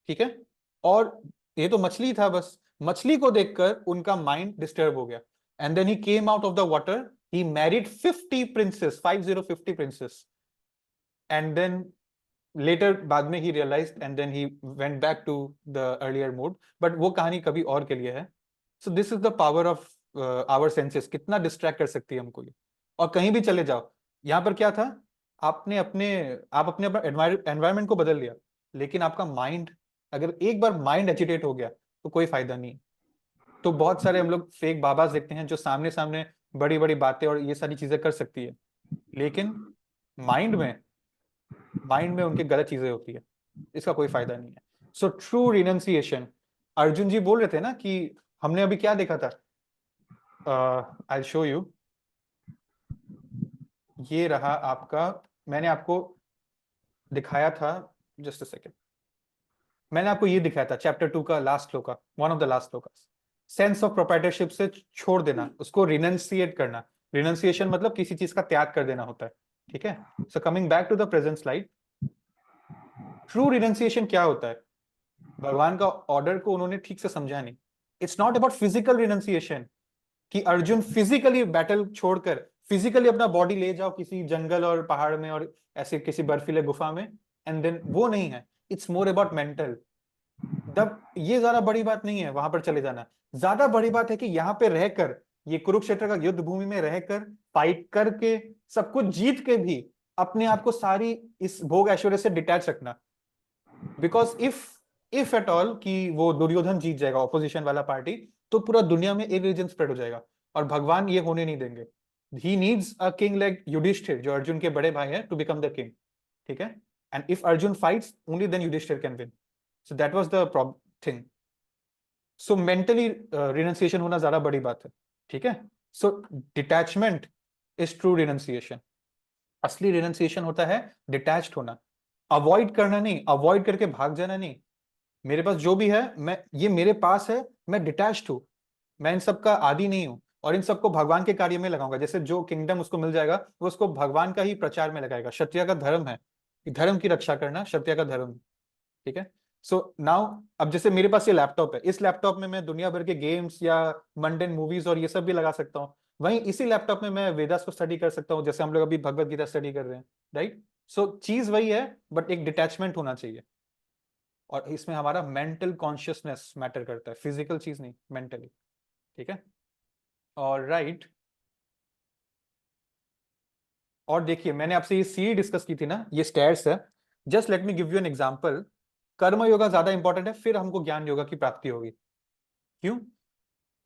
ठीक है, और ये तो मछली था बस, मछली को देखकर उनका माइंड डिस्टर्ब हो गया, and then he came out of the water, he married 50 princess, 50 princess, and then later बाद में he realise, and then he went back to the earlier mode, but वो कहानी कभी और के लिए है। So this is the power of our senses, कितना डिस्ट्रैक्ट कर सकती है हमको ये। और कहीं भी चले जाओ, यहाँ पर क्या था, आपने अपने आप अपने एनवायरमेंट को बदल लिया, लेकिन आपका माइंड, अगर एक बार माइंड एजिटेट हो गया तो कोई फायदा नहीं। तो बहुत सारे हम लोग फेक बाबाज देखते हैं जो सामने सामने बड़ी बड़ी बातें और ये सारी चीजें कर सकती है, लेकिन माइंड में उनके गलत चीजें होती है, इसका कोई फायदा नहीं है। सो ट्रू रिनंसिएशन, अर्जुन जी बोल रहे थे ना कि हमने अभी क्या देखा था, आई शो यू, ये रहा आपका, मैंने आपको दिखाया था, जस्ट अ सेकेंड, मैंने आपको ये दिखाया था चैप्टर 2 का लास्ट श्लोक का, वन ऑफ द लास्ट श्लोक, सेंस ऑफ प्रोप्राइटरशिप से छोड़ देना, उसको रिनंसिएट करना। रिनंसिएशन मतलब किसी चीज का त्याग कर देना होता है। ठीक है, so coming back to the present slide, true renunciation क्या होता है, भगवान का ऑर्डर को उन्होंने ठीक से समझा नहीं। It's not about physical renunciation, कि अर्जुन फिजिकली बैटल छोड़कर फिजिकली अपना बॉडी ले जाओ किसी जंगल और पहाड़ में और ऐसे किसी बर्फीले गुफा में, एंड देन वो नहीं है। It's more about mental. तब ये ज्यादा बड़ी बात नहीं है वहां पर चले जाना, ज्यादा बड़ी बात है कि यहाँ पे रहकर, ये कुरुक्षेत्र का युद्ध भूमि में रहकर फाइट करके सब कुछ जीत के भी अपने आप को सारी इस भोग ऐश्वर्य से डिटैच रखना। बिकॉज इफ एट ऑल कि वो दुर्योधन जीत जाएगा ऑपोजिशन वाला पार्टी, तो पूरा दुनिया में एक रीजन स्प्रेड हो जाएगा, और भगवान ये होने नहीं देंगे। He needs a king like Yudhishthir, जो अर्जुन के बड़े भाई हैं, टू बिकम द किंग। ठीक है, and if Arjun fights only then Yudhishthir can win. So that was the thing. So mentally renunciation होना ज्यादा बड़ी बात है। ठीक है, so detachment is true renunciation. असली रिनंसिएशन होता है डिटैच्ड होना, अवॉइड करना नहीं, अवॉइड करके भाग जाना नहीं। मेरे पास जो भी है, मैं ये मेरे पास है, मैं डिटैच्ड हूं, मैं इन सब का आदी नहीं हूं, और इन सबको भगवान के कार्य में लगाऊंगा। जैसे जो किंगडम उसको मिल जाएगा वो उसको भगवान का ही प्रचार में लगाएगा। क्षत्रिय का धर्म है कि धर्म की रक्षा करना, क्षत्रिय का धर्म। ठीक है, सो नाउ अब जैसे मेरे पास ये लैपटॉप है, इस लैपटॉप में मैं दुनिया भर के गेम्स या मंडेन मूवीज और ये सब भी लगा सकता हूँ। वहीं इसी लैपटॉप में मैं वेदास को स्टडी कर सकता हूँ, जैसे हम लोग अभी भगवत गीता स्टडी कर रहे हैं। राइट, सो चीज वही है, बट एक डिटैचमेंट होना चाहिए। और इसमें हमारा मेंटल कॉन्शियसनेस मैटर करता है, फिजिकल चीज नहीं, मेंटली। ठीक है, और राइट, और देखिए मैंने आपसे ये सीढ़ी डिस्कस की थी ना, ये स्टेयर्स है। Just let me give you an example. कर्म योगा ज्यादा इंपॉर्टेंट है, फिर हमको ज्ञान योगा की प्राप्ति होगी। क्यों?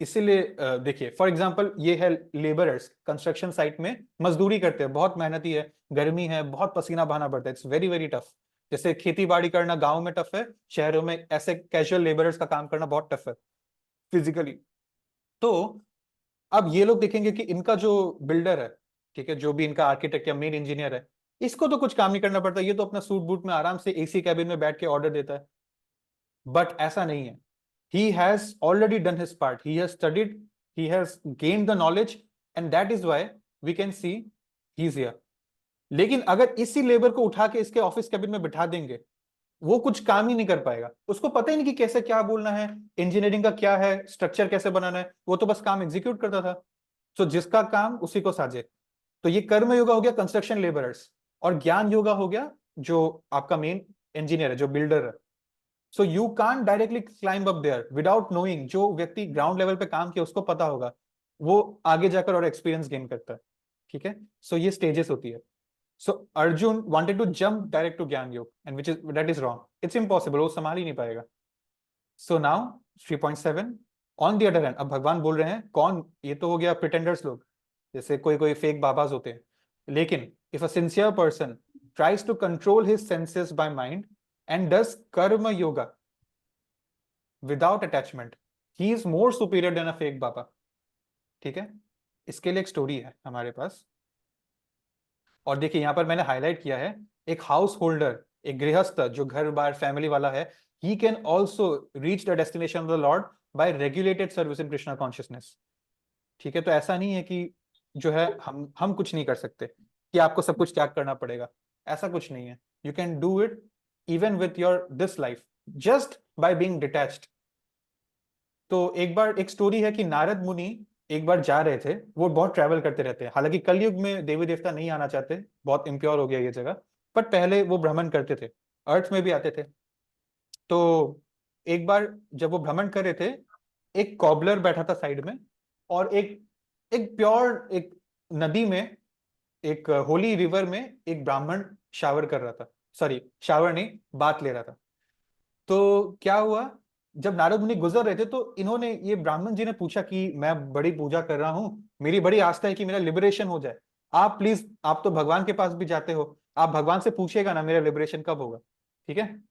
इसीलिए देखिए फॉर एग्जांपल ये है लेबरर्स, कंस्ट्रक्शन साइट में मजदूरी करते हैं, बहुत मेहनती है, गर्मी है, बहुत पसीना बहाना पड़ता है, इट्स वेरी वेरी टफ। जैसे खेती बाड़ी करना गांव में टफ है, शहरों में ऐसे कैजुअल लेबरर्स का काम करना बहुत टफ है फिजिकली। तो अब ये लोग देखेंगे कि इनका जो बिल्डर है, ठीक है, जो भी इनका आर्किटेक्ट या मेन इंजीनियर है, इसको तो कुछ काम नहीं करना पड़ता, ये तो अपना सूट बूट में आराम से एसी कैबिन में बैठ के ऑर्डर देता है। बट ऐसा नहीं है, he has already done his part, he has studied, he has gained the knowledge, and that is why we can see he is here. लेकिन अगर इसी लेबर को उठा के इसके ऑफिस कैबिन में बिठा देंगे, वो कुछ काम ही नहीं कर पाएगा, उसको पता ही नहीं कि कैसे क्या बोलना है, इंजीनियरिंग का क्या है, स्ट्रक्चर कैसे बनाना है, वो तो बस काम एग्जीक्यूट करता था। तो जिसका काम उसी को साझे। तो ये कर्म योगा हो गया कंस्ट्रक्शन लेबरर्स, और ज्ञान योगा हो गया जो आपका मेन इंजीनियर है, जो बिल्डर है। So you can't directly climb up there without knowing. जो व्यक्ति ग्राउंड लेवल पे काम किया उसको पता होगा, वो आगे जाकर और एक्सपीरियंस गेन करता है। ठीक है, सो ये स्टेजेस होती है। So Arjun wanted to jump direct to gyan yoga, and which is that is wrong, it's impossible, वो संभाल ही नहीं पाएगा। So now 3.7, on the other hand, अब भगवान बोल रहे हैं कौन, ये तो हो गया प्रिटेंडर्स लोग, जैसे कोई कोई फेक बाबाज होते हैं। लेकिन if a sincere person tries to control his senses by mind and does karma yoga without attachment, he is more superior than a fake baba. ठीक है, इसके लिए एक स्टोरी है हमारे पास, और देखिए यहां पर मैंने हाईलाइट किया है, एक हाउस होल्डर, एक गृहस्थ जो घर बार फैमिली वाला है, he can also reach the destination of the lord by regulated service in Krishna consciousness. ठीक है, तो ऐसा नहीं है कि जो है हम कुछ नहीं कर सकते, कि आपको सब कुछ त्याग करना पड़ेगा, ऐसा कुछ नहीं है। You can do it even with your this life, just by being detached. तो एक बार एक स्टोरी है कि नारद मुनि एक बार जा रहे थे, वो बहुत ट्रैवल करते रहते हैं, हालांकि कलयुग में देवी देवता नहीं आना चाहते, बहुत इम्प्योर हो गया ये जगह, पर पहले वो भ्रमण करते थे, अर्थ में भी आते थे। तो एक बार जब वो भ्रमण कर रहे थे, एक कॉबलर बैठा था साइड में, और एक एक प्योर एक नदी में, एक होली रिवर में एक ब्राह्मण शावर कर रहा था, सॉरी शावर नहीं, बात ले रहा था। तो क्या हुआ, जब नारद मुनि गुजर रहे थे तो इन्होंने, ये ब्राह्मण जी ने पूछा कि मैं बड़ी पूजा कर रहा हूं, मेरी बड़ी आस्था है कि मेरा लिबरेशन हो जाए, आप प्लीज, आप तो भगवान के पास भी जाते हो, आप भगवान से पूछिएगा ना मेरा लिबरेशन कब होगा। ठीक है,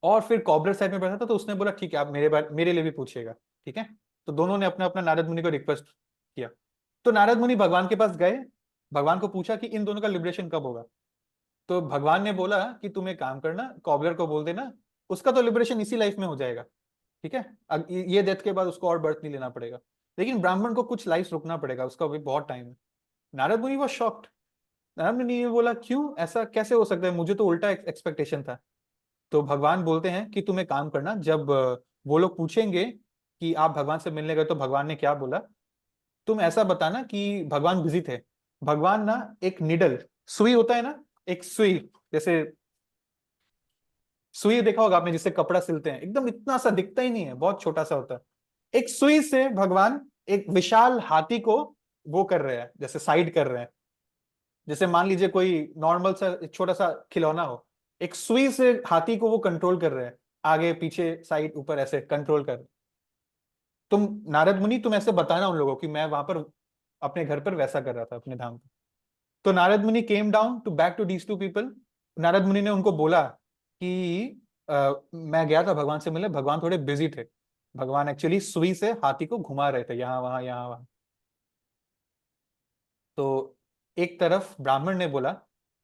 और फिर कॉबलर साइड में बैठा था, तो उसने बोला ठीक है, आप मेरे लिए भी पूछिएगा। ठीक है, तो दोनों ने अपना अपना नारद मुनि को रिक्वेस्ट किया। तो नारद मुनि भगवान के पास गए, भगवान को पूछा कि इन दोनों का लिबरेशन कब होगा। तो भगवान ने बोला कि तुम एक काम करना, कॉबलर को बोल देना, उसका तो लिबरेशन इसी लाइफ में हो जाएगा। ठीक है, अब ये डेथ के बाद उसको और बर्थ नहीं लेना पड़ेगा, लेकिन ब्राह्मण को कुछ लाइफ रुकना पड़ेगा, उसका भी बहुत टाइम है। नारद मुनि वॉज शॉक्ड। नारद मुनि ने बोला क्यों, ऐसा कैसे हो सकता है, मुझे तो उल्टा एक्सपेक्टेशन था। तो भगवान बोलते हैं कि तुम एक काम करना, जब वो लोग पूछेंगे कि आप भगवान से मिलने गए तो भगवान ने क्या बोला, तुम ऐसा बताना कि भगवान बिजी थे। भगवान ना एक निडल, सुई होता है ना, एक सुई, जैसे सुई देखा होगा आपने जिससे कपड़ा सिलते हैं, एकदम इतना सा दिखता ही नहीं है, बहुत छोटा सा होता है। एक सुई से भगवान एक विशाल हाथी को वो कर रहे हैं, जैसे साइड कर रहे हैं। जैसे मान लीजिए कोई नॉर्मल सा एक छोटा सा खिलौना हो, एक सुई से हाथी को वो कंट्रोल कर रहे हैं, आगे पीछे साइड ऊपर ऐसे कंट्रोल कर। तुम नारद मुनि तुम ऐसे बताना उन लोगों कि मैं वहां पर अपने घर पर वैसा कर रहा था अपने धाम पे। तो Narad Muni came down to back to these two people. Narad Muni ने उनको बोला कि मैं गया था भगवान से मिलने, भगवान थोड़े बिजी थे। भगवान एक्चुअली सुई से हाथी को घुमा रहे थे यहाँ वहां यहाँ वहां। तो एक तरफ ब्राह्मण ने बोला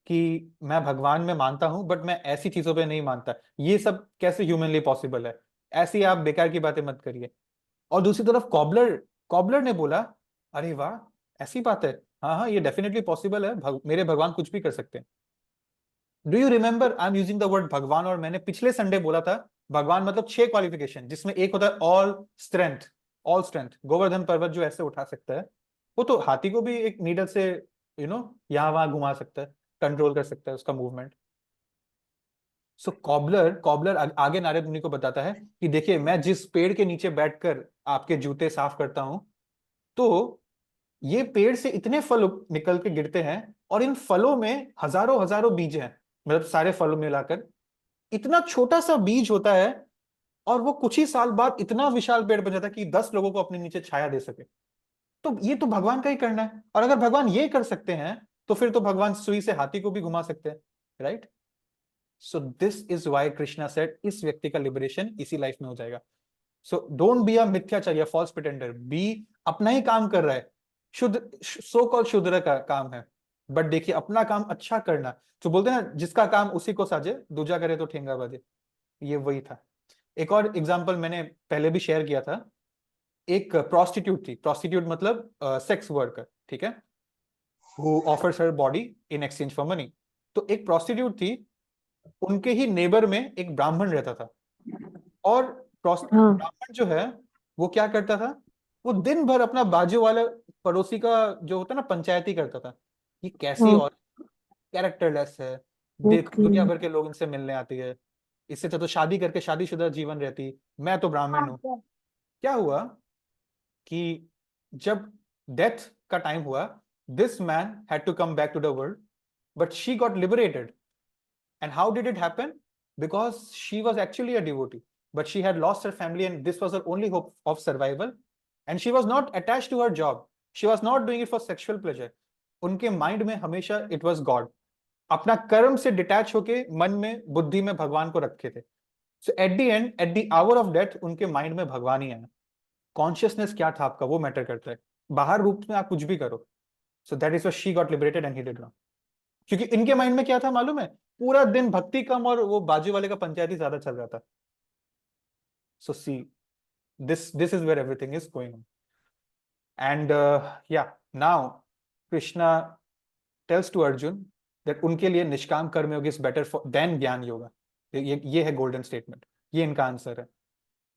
कि मैं भगवान में मानता हूं बट मैं ऐसी चीजों पे नहीं मानता, ये सब कैसे ह्यूमनली पॉसिबल है, ऐसी आप बेकार की बातें मत करिए। और दूसरी तरफ कॉबलर, कॉबलर ने बोला अरे वाह, ऐसी बात है, हाँ हाँ ये डेफिनेटली पॉसिबल है, मेरे भगवान कुछ भी कर सकते हैं। Do you remember I am using the word भगवान, और मैंने पिछले संडे बोला था भगवान मतलब 6 क्वालिफिकेशन, जिसमें एक होता है all strength. All strength, Govardhan पर्वत जो ऐसे उठा सकता है, वो तो हाथी को भी एक नीडल से यहाँ वहां घुमा सकता है, कंट्रोल कर सकता है उसका मूवमेंट। सो कॉबलर कॉबलर आगे नारद मुनि को बताता है कि देखिए मैं जिस पेड़ के नीचे बैठकर आपके जूते साफ करता हूं, तो ये पेड़ से इतने फल निकल के गिरते हैं, और इन फलों में हजारों हजारों बीज हैं, मतलब सारे फलों मिलाकर इतना छोटा सा बीज होता है, और वो कुछ ही साल बाद इतना विशाल पेड़ बन जाता है कि 10 लोगों को अपने नीचे छाया दे सके। तो ये तो भगवान का ही करना है, और अगर भगवान ये कर सकते हैं तो फिर तो भगवान सुई से हाथी को भी घुमा सकते हैं, right. So this is why Krishna said इस व्यक्ति का लिबरेशन इसी लाइफ में हो जाएगा। सो डोंट बी अ मिथ्याचार्य, फॉल्स प्रिटेंडर, बी अपना ही काम कर रहा है, शुद्ध सो कॉल शूद्र का काम है, बट देखिए अपना काम अच्छा करना। तो बोलते हैं ना जिसका काम उसी को साजे, दूजा करे तो ठेंगा बाजे, ये वही था। एक और एग्जांपल मैंने पहले भी शेयर किया था। एक प्रोस्टिट्यूट थी, प्रोस्टिट्यूट मतलब सेक्स वर्कर, ठीक है, who offers her body in exchange for money. तो एक प्रोस्टिट्यूट थी, उनके ही नेबर में एक ब्राह्मण रहता था, और हाँ। ब्राह्मण जो है वो क्या करता था, वो दिन भर अपना बाजू वाले पड़ोसी का जो होता है ना पंचायती करता था, ये कैसी हाँ। और कैरेक्टरलेस है, देख ओके। दुनिया भर के लोग इनसे मिलने आती है, इससे तो शादी करके शादीशुदा जीवन रहती, मैं तो ब्राह्मण हूँ। क्या हुआ कि जब डेथ का टाइम हुआ, this man had to come back to the world, but she got liberated. And how did it happen? Because she was actually a devotee, but she had lost her family, and this was her only hope of survival. And she was not attached to her job. She was not doing it for sexual pleasure. उनके mind में हमेशा it was God, अपना कर्म से detach होके मन में बुद्धि में भगवान को रखे थे। So at the end, at the hour of death, उनके माइंड में भगवान ही आया। कॉन्शियसनेस क्या था आपका वो मैटर करता है, बाहर रूप में आप कुछ भी करो। So that is why she got liberated and he did not. क्योंकि इनके माइंड में क्या था मालूम है, पूरा दिन भक्ति कम और वो बाजू वाले का पंचायती ज्यादा चल रहा था। So see, this is where everything is going on. And या now Krishna tells to Arjun that उनके लिए निष्काम कर्मयोग इज बेटर देन ज्ञान योगा। ये है गोल्डन स्टेटमेंट, ये इनका आंसर है,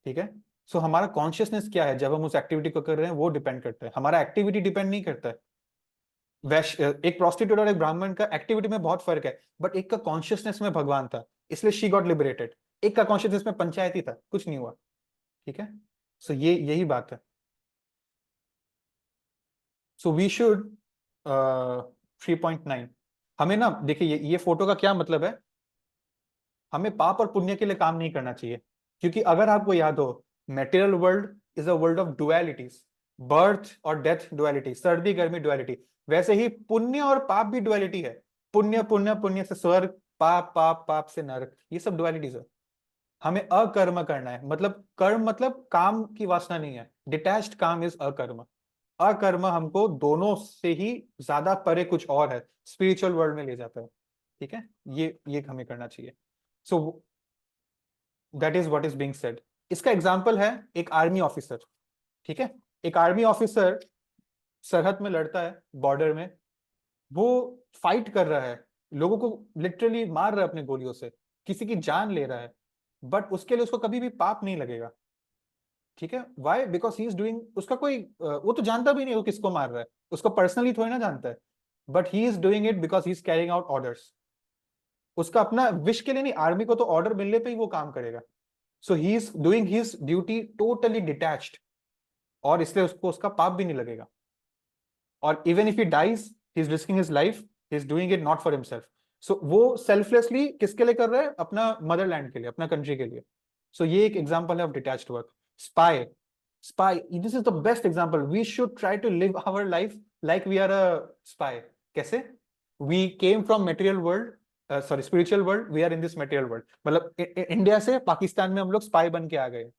ठीक है। सो हमारा कॉन्शियसनेस क्या है जब हम उस एक्टिविटी को कर रहे हैं, वो डिपेंड करता है, हमारा एक्टिविटी डिपेंड नहीं करता है। वैश्य, एक प्रोस्टिट्यूट और एक ब्राह्मण का एक्टिविटी में बहुत फर्क है, बट एक का कॉन्शियसनेस में भगवान था, इसलिए शी गॉट लिबरेटेड। एक का कॉन्शियसनेस में पंचायती था, कुछ नहीं हुआ, ठीक है। सो ये यही बात है। सो वी शुड 3.9, हमें ना देखिए ये फोटो का क्या मतलब है, हमें पाप और पुण्य के लिए काम नहीं करना चाहिए। क्योंकि अगर आपको याद हो, material world is a world of dualities, birth और डेथ डुअलिटी, सर्दी गर्मी डुअलिटी, वैसे ही पुण्य और पाप भी डुअलिटी है। पुण्य पुण्य पुण्य से स्वर्ग, पाप पाप पाप से नरक, ये सब डुअलिटीज है। हमें अकर्म करना है, मतलब कर्म मतलब काम की वासना नहीं है, डिटैच्ड काम इज अकर्म। अकर्म हमको दोनों से ही ज्यादा परे कुछ और है, स्पिरिचुअल वर्ल्ड में ले जाता है, ठीक है। ये हमें करना चाहिए। So that is what is being said. इसका एग्जांपल है एक आर्मी ऑफिसर, ठीक है। एक आर्मी ऑफिसर सरहद में लड़ता है, बॉर्डर में, वो फाइट कर रहा है, लोगों को लिटरली मार रहा है अपने गोलियों से, किसी की जान ले रहा है, बट उसके लिए उसको कभी भी पाप नहीं लगेगा, ठीक है, why? Because he is doing, उसका कोई वो तो जानता भी नहीं वो किसको मार रहा है, उसको पर्सनली थोड़ी ना जानता है, but he is doing it because he is carrying out orders. उसका अपना विश के लिए नहीं, आर्मी को तो ऑर्डर मिलने पे ही वो काम करेगा। So he is doing his duty totally detached, और इसलिए उसको उसका पाप भी नहीं लगेगा। और even if he dies, he is risking his life, he is doing it not for himself. So वो सेल्फलेसली किसके लिए कर रहा है? अपना मदरलैंड के लिए, अपना कंट्री के लिए। सो ये एक एग्जांपल है of detached work. Spy, spy, this is the best example. We should try to live our life like we are a spy. कैसे? We came from material world, sorry spiritual world, we are in this material world. मतलब India से पाकिस्तान में हम लोग spy बन के आ गए।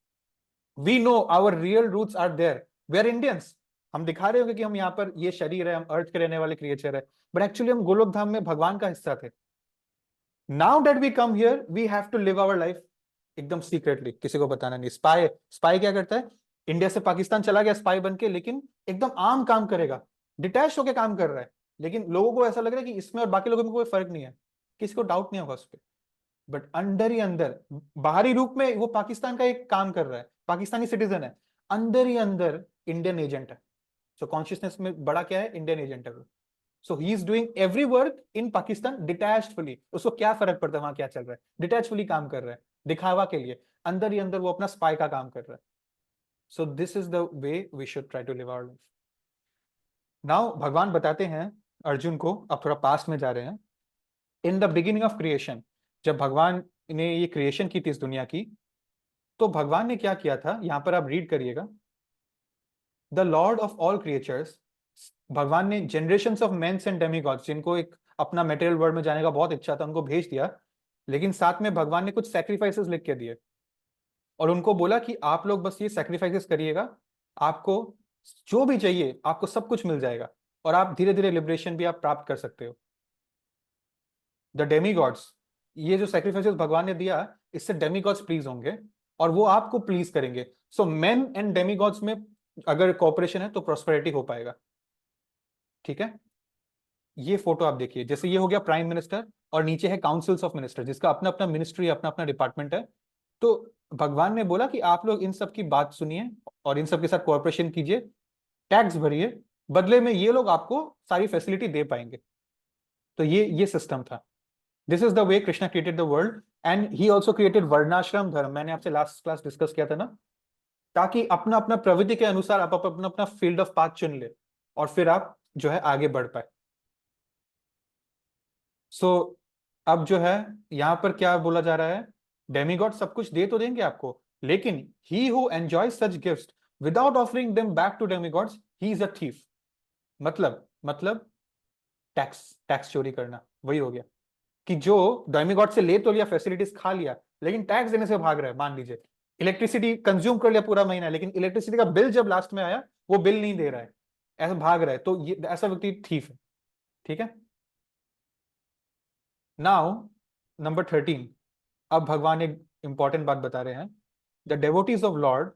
We know our real roots are there, we are Indians. हम दिखा रहे होंगे कि हम यहाँ पर ये शरीर है, हम अर्थ के रहने वाले क्रिएचर है, बट एक्चुअली हम गोलोक धाम में भगवान का हिस्सा थे। Now that we come here, we have to live our life एकदम सीक्रेटली, किसी को बताना नहीं। स्पाई, स्पाई क्या करता है? इंडिया से पाकिस्तान चला गया स्पाई बन के, लेकिन एकदम आम काम करेगा, डिटैच होकर काम कर रहा है, लेकिन लोगों को ऐसा लग रहा है कि इसमें और बाकी लोगों में कोई फर्क नहीं है, किसी को डाउट नहीं होगा उस पर। बट अंदर ही अंदर, बाहरी रूप में वो पाकिस्तान का एक काम कर रहा है, पाकिस्तानी सिटीजन है, अंदर ही अंदर इंडियन एजेंट है। सो कॉन्शियसनेस में बड़ा क्या है? इंडियन एजेंट है वो। So he is doing every work in Pakistan detachedly. उसको क्या फर्क पड़ता है वहां क्या चल रहा है? डिटैचफुली काम कर रहा है, दिखावा के लिए। अंदर ही अंदर वो अपना स्पाई का काम कर रहा है। So this is the way we should try to live our life. Now भगवान बताते हैं अर्जुन को, अब थोड़ा पास्ट में जा रहे हैं। In the beginning of creation, जब भगवान ने ये क्रिएशन की थी इस दुनिया की, तो भगवान ने क्या किया था, यहां पर आप रीड करिएगा। The lord of all creatures, भगवान ने generations of mens and demigods, जिनको एक अपना मटेरियल वर्ल्ड में जाने का बहुत इच्छा था, उनको भेज दिया। लेकिन साथ में भगवान ने कुछ सैक्रिफाइसेस लिख के दिए, और उनको बोला कि आप लोग बस ये सैक्रिफाइसेस करिएगा, आपको जो भी चाहिए आपको सब कुछ मिल जाएगा, और आप धीरे धीरे लिबरेशन भी आप प्राप्त कर सकते हो। द डेमीगॉड्स, ये जो सैक्रिफाइसेस भगवान ने दिया, इससे डेमीगॉड्स प्लीज होंगे, और वो आपको प्लीज करेंगे। सो मेन एंड डेमीगॉड्स में अगर कॉपरेशन है तो प्रॉस्पेरिटी हो पाएगा। ठीक है, ये फोटो आप देखिए, जैसे ये हो गया प्राइम मिनिस्टर, और नीचे है काउंसिल्स ऑफ मिनिस्टर, जिसका अपना अपना मिनिस्ट्री, अपना अपना डिपार्टमेंट है। तो भगवान ने बोला कि आप लोग इन सब की बात सुनिए, और इन सब के साथ कोऑपरेशन कीजिए, टैक्स भरिए, बदले में ये लोग आपको सारी फैसिलिटी दे पाएंगे। तो ये सिस्टम था। This is the way Krishna created the world, and he also created वर्णाश्रम धर्म। मैंने आपसे लास्ट क्लास डिस्कस किया था ना, ताकि अपना अपना प्रवृत्ति के अनुसार आप अपना अपना फील्ड ऑफ पाथ चुन ले, और फिर आप जो है आगे बढ़ पाए। सो अब जो है यहां पर क्या बोला जा रहा है? डेमीगॉड सब कुछ दे तो देंगे आपको, लेकिन he who enjoy such gifts without offering them back to demigods, he is a thief. मतलब टैक्स, टैक्स चोरी करना, वही हो गया कि जो डेमीगॉड से ले तो लिया, फैसिलिटीज खा लिया, लेकिन टैक्स देने से भाग रहा है। मान लीजिए इलेक्ट्रिसिटी कंज्यूम कर लिया पूरा महीना, लेकिन इलेक्ट्रिसिटी का बिल जब लास्ट में आया वो बिल नहीं दे रहा है, ऐसा भाग रहा है, तो ये ऐसा व्यक्ति थीफ है। ठीक है, नाउ नंबर 13। अब भगवान एक इंपॉर्टेंट बात बता रहे हैं। The devotees of Lord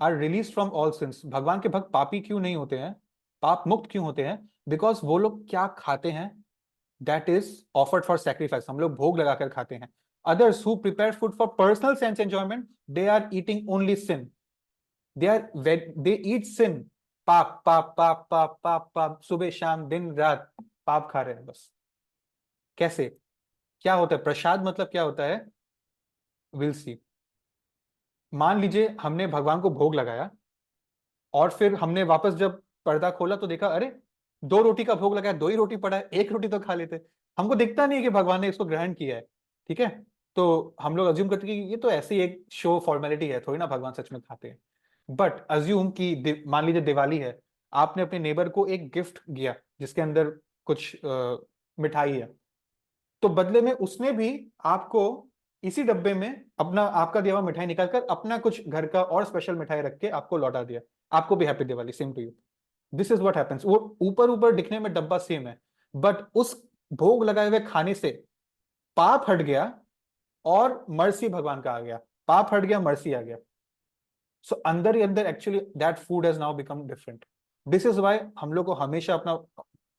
are release from all sins. भगवान के भक्त पापी क्यों नहीं होते हैं, पाप मुक्त क्यों होते हैं? बिकॉज वो लोग क्या खाते हैं, that is offered for sacrifice, हम लोग भोग लगाकर खाते हैं। others who prepare food for personal sense enjoyment, they are eating only sin. They eat sin, पाप पाप पाप पाप पाप पाप, सुबह शाम दिन रात पाप खा रहे हैं बस। कैसे? क्या होता है प्रसाद? मतलब क्या होता है? Will see. मान लीजिए हमने भगवान को भोग लगाया, और फिर हमने वापस जब पर्दा खोला तो देखा, अरे 2 रोटी का भोग लगाया, 2 ही रोटी पड़ा है, 1 रोटी तो खा लेते। हमको दिखता नहीं है कि भगवान ने इसको ग्रहण किया है। ठीक है, तो हम लोग अज्यूम करते हैं कि ये तो ऐसे ही एक शो फॉर्मेलिटी है, थोड़ी ना भगवान सच में खाते हैं। बट अज्यूम कि मान लीजिए दिवाली है, आपने अपने नेबर को एक गिफ्ट दिया जिसके अंदर कुछ मिठाई है, तो बदले में उसने भी आपको इसी डब्बे में अपना आपका दिया हुआ मिठाई निकालकर अपना कुछ घर का और स्पेशल मिठाई रख के आपको लौटा दिया। आपको भी happy Diwali, same to you. This is what happens. वो ऊपर ऊपर दिखने में डब्बा सेम है, बट उस भोग लगाए हुए खाने से पाप हट गया, और मर्सी भगवान का आ गया। पाप हट गया, मर्सी आ गया। सो अंदर ही अंदर actually that food has now become different. This is why हम लोग को हमेशा अपना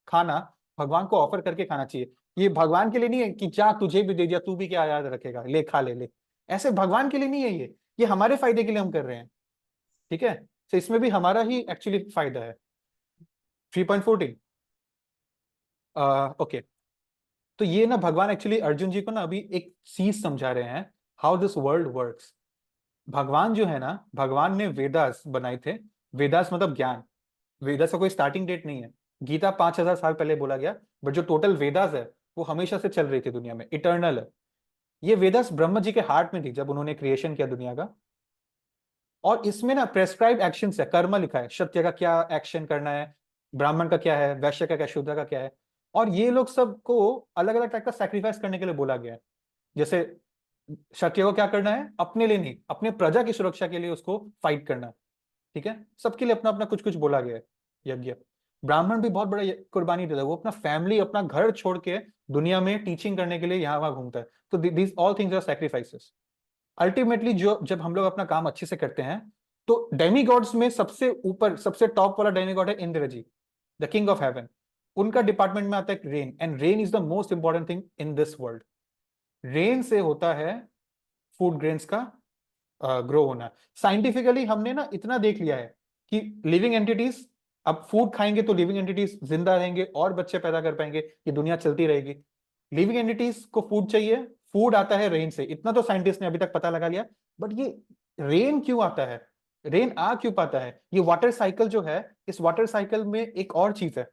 खाना भगवान को ऑफर करके खाना चाहिए। ये भगवान के लिए नहीं है कि जा तुझे भी दे दिया, तू भी क्या याद रखेगा, ले खा ले ले। ऐसे भगवान के लिए नहीं है ये हमारे फायदे के लिए हम कर रहे हैं। ठीक है, तो इसमें भी हमारा ही एक्चुअली फायदा है। 3.14 ओके। तो ये ना भगवान एक्चुअली अर्जुन जी को ना अभी एक चीज समझा रहे हैं, हाउ दिस वर्ल्ड वर्क्स। भगवान जो है ना, भगवान ने वेदास बनाए थे। वेदास मतलब ज्ञान। वेदास का कोई स्टार्टिंग डेट नहीं है। गीता 5000 साल पहले बोला गया, बट जो टोटल वेदास है वो हमेशा से चल रही थी दुनिया में, इटर्नल है। ये वेदास ब्रह्मा जी के हार्ट में थी जब उन्होंने क्रिएशन किया दुनिया का। और इसमें ना प्रेस्क्राइब एक्शन है, कर्म लिखा है, क्षत्रिय का क्या एक्शन करना है, ब्राह्मण का क्या है, वैश्य का क्या, शूद्र का क्या है। और ये लोग सबको अलग अलग टाइप का सैक्रिफाइस करने के लिए बोला गया है। जैसे क्षत्रिय को क्या करना है, अपने लिए नहीं, अपने प्रजा की सुरक्षा के लिए उसको फाइट करना है। ठीक है, सबके लिए अपना अपना कुछ कुछ बोला गया है। यज्ञ, ब्राह्मण भी बहुत बड़ा कुर्बानी देता है, वो अपना फैमिली, अपना घर छोड़ के दुनिया में टीचिंग करने के लिए यहाँ वहां घूमता है। तो these all things are sacrifices. Ultimately जो जब हम लोग अपना काम अच्छे से करते हैं, तो डेमी गॉड्स में सबसे ऊपर, सबसे टॉप वाला डेमी गॉड है इंद्र जी, द किंग ऑफ हेवन। उनका डिपार्टमेंट में आता है rain, and rain is the most important thing in this world. Rain से होता है फूड ग्रेन्स का ग्रो होना। साइंटिफिकली हमने ना इतना देख लिया है कि लिविंग एंटिटीज, अब फूड खाएंगे तो लिविंग एंटिटीज जिंदा रहेंगे और बच्चे पैदा कर पाएंगे, ये दुनिया चलती रहेगी। लिविंग एंटिटीज को फूड चाहिए, फूड आता है रेन से, इतना तो साइंटिस्ट ने अभी तक पता लगा लिया। बट ये रेन क्यों आता है, रेन आ क्यों पाता है, ये वाटर साइकिल जो है, इस वाटर साइकिल में एक और चीज है।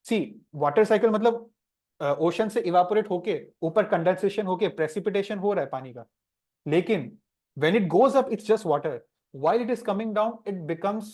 सी, वाटर साइकिल मतलब ओशन से इवापोरेट होके ऊपर कंडेंसेशन होके प्रेसिपिटेशन हो रहा है पानी का, लेकिन when it goes up it's just water, while it is coming down it becomes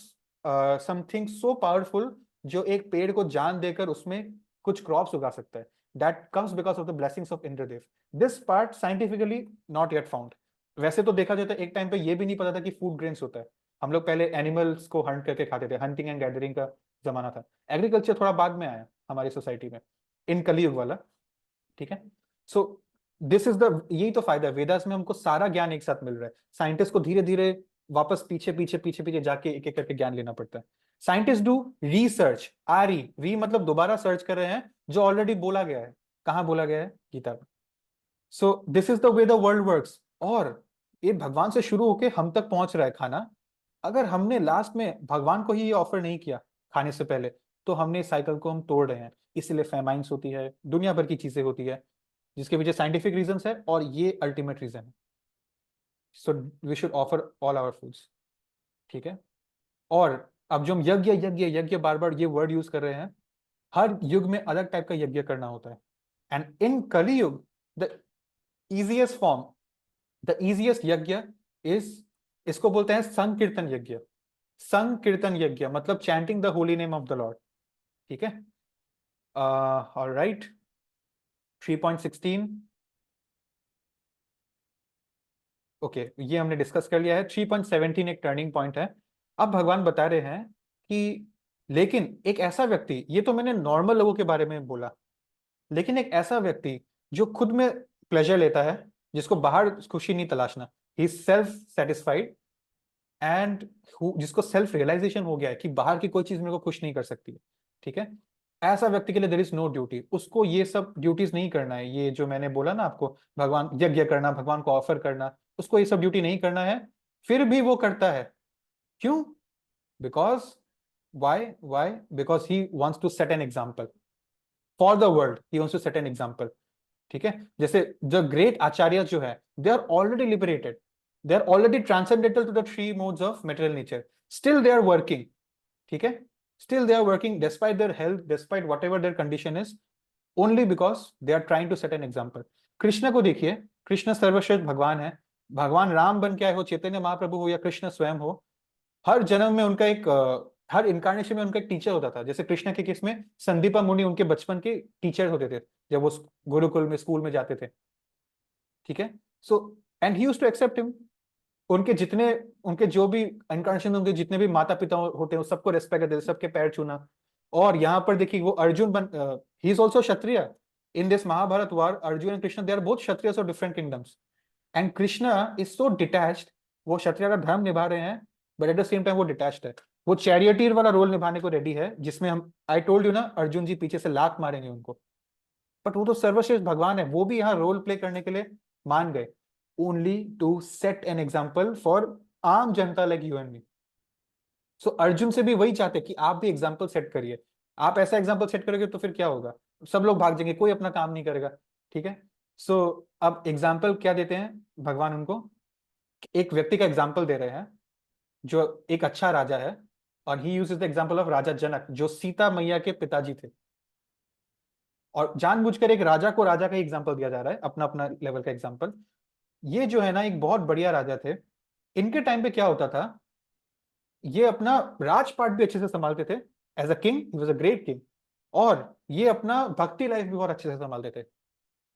something so powerful, जो एक पेड़ को जान देकर उसमें कुछ क्रॉप्स उगा सकता है। that comes because of the blessings of Indradev. this part scientifically not yet found। वैसे तो देखा जाता है एक टाइम पे ये भी नहीं पता था कि फूड ग्रेन्स होता है। हम लोग पहले एनिमल्स को हंट करके खाते थे, हंटिंग एंड गैदरिंग का जमाना था। एग्रीकल्चर थोड़ा बाद में आया हमारी सोसाइटी में, इन कलयुग वाला। ठीक है, सो दिस इज द, यही तो फायदा है, वेदास में हमको सारा ज्ञान एक साथ मिल रहा है। साइंटिस्ट को धीरे धीरे वापस पीछे पीछे पीछे पीछे जाके एक एक करके ज्ञान लेना पड़ता है। Scientist do research, R E री मतलब दोबारा सर्च कर रहे हैं जो ऑलरेडी बोला गया है। कहां बोला गया है, गीता में। सो this is the way the world works. और ये भगवान से शुरू होके हम तक पहुंच रहा है खाना। अगर हमने लास्ट में भगवान को ही ये ऑफर नहीं किया खाने से पहले, तो हमने इस साइकिल को हम तोड़ रहे हैं। इसलिए फेमाइंस होती है, दुनिया भर की चीजें होती है, जिसके पीछे साइंटिफिक रीजन है, और ये अल्टीमेट रीजन है। So we should offer all our foods. ठीक है, और अब जो हम यज्ञ यज्ञ यज्ञ बार बार ये वर्ड यूज कर रहे हैं, हर युग में अलग टाइप का यज्ञ करना होता है। And in Kaliyuga the easiest form, the easiest yagya is, इसको बोलते हैं संकीर्तन यज्ञ। संकीर्तन यज्ञ मतलब chanting the holy name of the lord. ठीक है, ऑलराइट। 3.16 ओके, ये हमने डिस्कस कर लिया है। 3.17 एक टर्निंग पॉइंट है। अब भगवान बता रहे हैं कि लेकिन एक ऐसा व्यक्ति, ये तो मैंने नॉर्मल लोगों के बारे में बोला, लेकिन एक ऐसा व्यक्ति जो खुद में प्लेजर लेता है, जिसको बाहर खुशी नहीं तलाशना, ही सेल्फ सेटिस्फाइड, एंड जिसको सेल्फ रियलाइजेशन हो गया है कि बाहर की कोई चीज मेरे को खुश नहीं कर सकती है। ठीक है, ऐसा व्यक्ति के लिए देयर इज नो ड्यूटी, उसको ये सब ड्यूटीज नहीं करना है। ये जो मैंने बोला ना आपको, भगवान यज्ञ करना, भगवान को ऑफर करना, उसको ये सब ड्यूटी नहीं करना है। फिर भी वो करता है, क्यों? Because why because he wants to set an example for the world, he wants to set an example. ठीक है, जैसे द ग्रेट आचार्य जो है, they are already liberated, they are already transcendental to the three modes of material nature, still they are working. ठीक है, still they are working despite their health, despite whatever their condition is, only because they are trying to set an example। Krishna को देखिए, कृष्ण सर्वश्रेष्ठ भगवान है। भगवान राम बन के आए हो, चैतन्य महाप्रभु हो, या कृष्ण स्वयं हो, हर जन्म में उनका एक हर इनकारनेशन में उनका एक टीचर होता था। जैसे कृष्ण के केस में संदीपा मुनि उनके बचपन के टीचर होते थे जब वो गुरुकुल में, स्कूल में जाते थे। ठीक है, so and he used to accept him. उनके जितने, उनके जो भी इनकारनेशन, उनके जितने भी माता पिता होते हैं, सबको रेस्पेक्ट करते थे, सबके पैर छूना। और यहाँ पर देखिए वो अर्जुन बन, he is also kshatriya. In this Mahabharat war, Arjun and Krishna, they are both kshatriyas of different kingdoms. And Krishna is so detached, वो क्षत्रिय का धर्म निभा रहे हैं, but at the same time वो डिटैच्ड है। वो चैरियटीर वाला रोल निभाने को रेडी है, जिसमें हम, आई टोल्ड यू ना, अर्जुन जी पीछे से लात मारेंगे उनको। बट वो तो सर्वश्रेष्ठ भगवान है, वो भी यहाँ रोल प्ले करने के लिए मान गए, only to set an example for आम जनता like you and me. So Arjun से भी वही चाहते कि आप भी एग्जाम्पल सेट करिए। आप ऐसा एग्जाम्पल सेट करोगे तो फिर क्या होगा, सब लोग भाग जाएंगे, कोई अपना काम नहीं करेगा। ठीक है। सो अब एग्जाम्पल क्या देते हैं भगवान उनको, एक व्यक्ति का एग्जाम्पल दे रहे हैं जो एक अच्छा राजा है, और he uses the example of Raja Janak जो सीता मैया के पिताजी थे। और जानबूझकर एक राजा को राजा का एग्जाम्पल दिया जा रहा है, अपना अपना लेवल का एग्जाम्पल। ये जो है ना एक बहुत बढ़िया राजा थे। इनके टाइम पे क्या होता था, ये अपना राजपाट भी अच्छे से संभालते थे, as a king he was a great king, और ये अपना भक्ति लाइफ भी बहुत अच्छे से संभालते थे।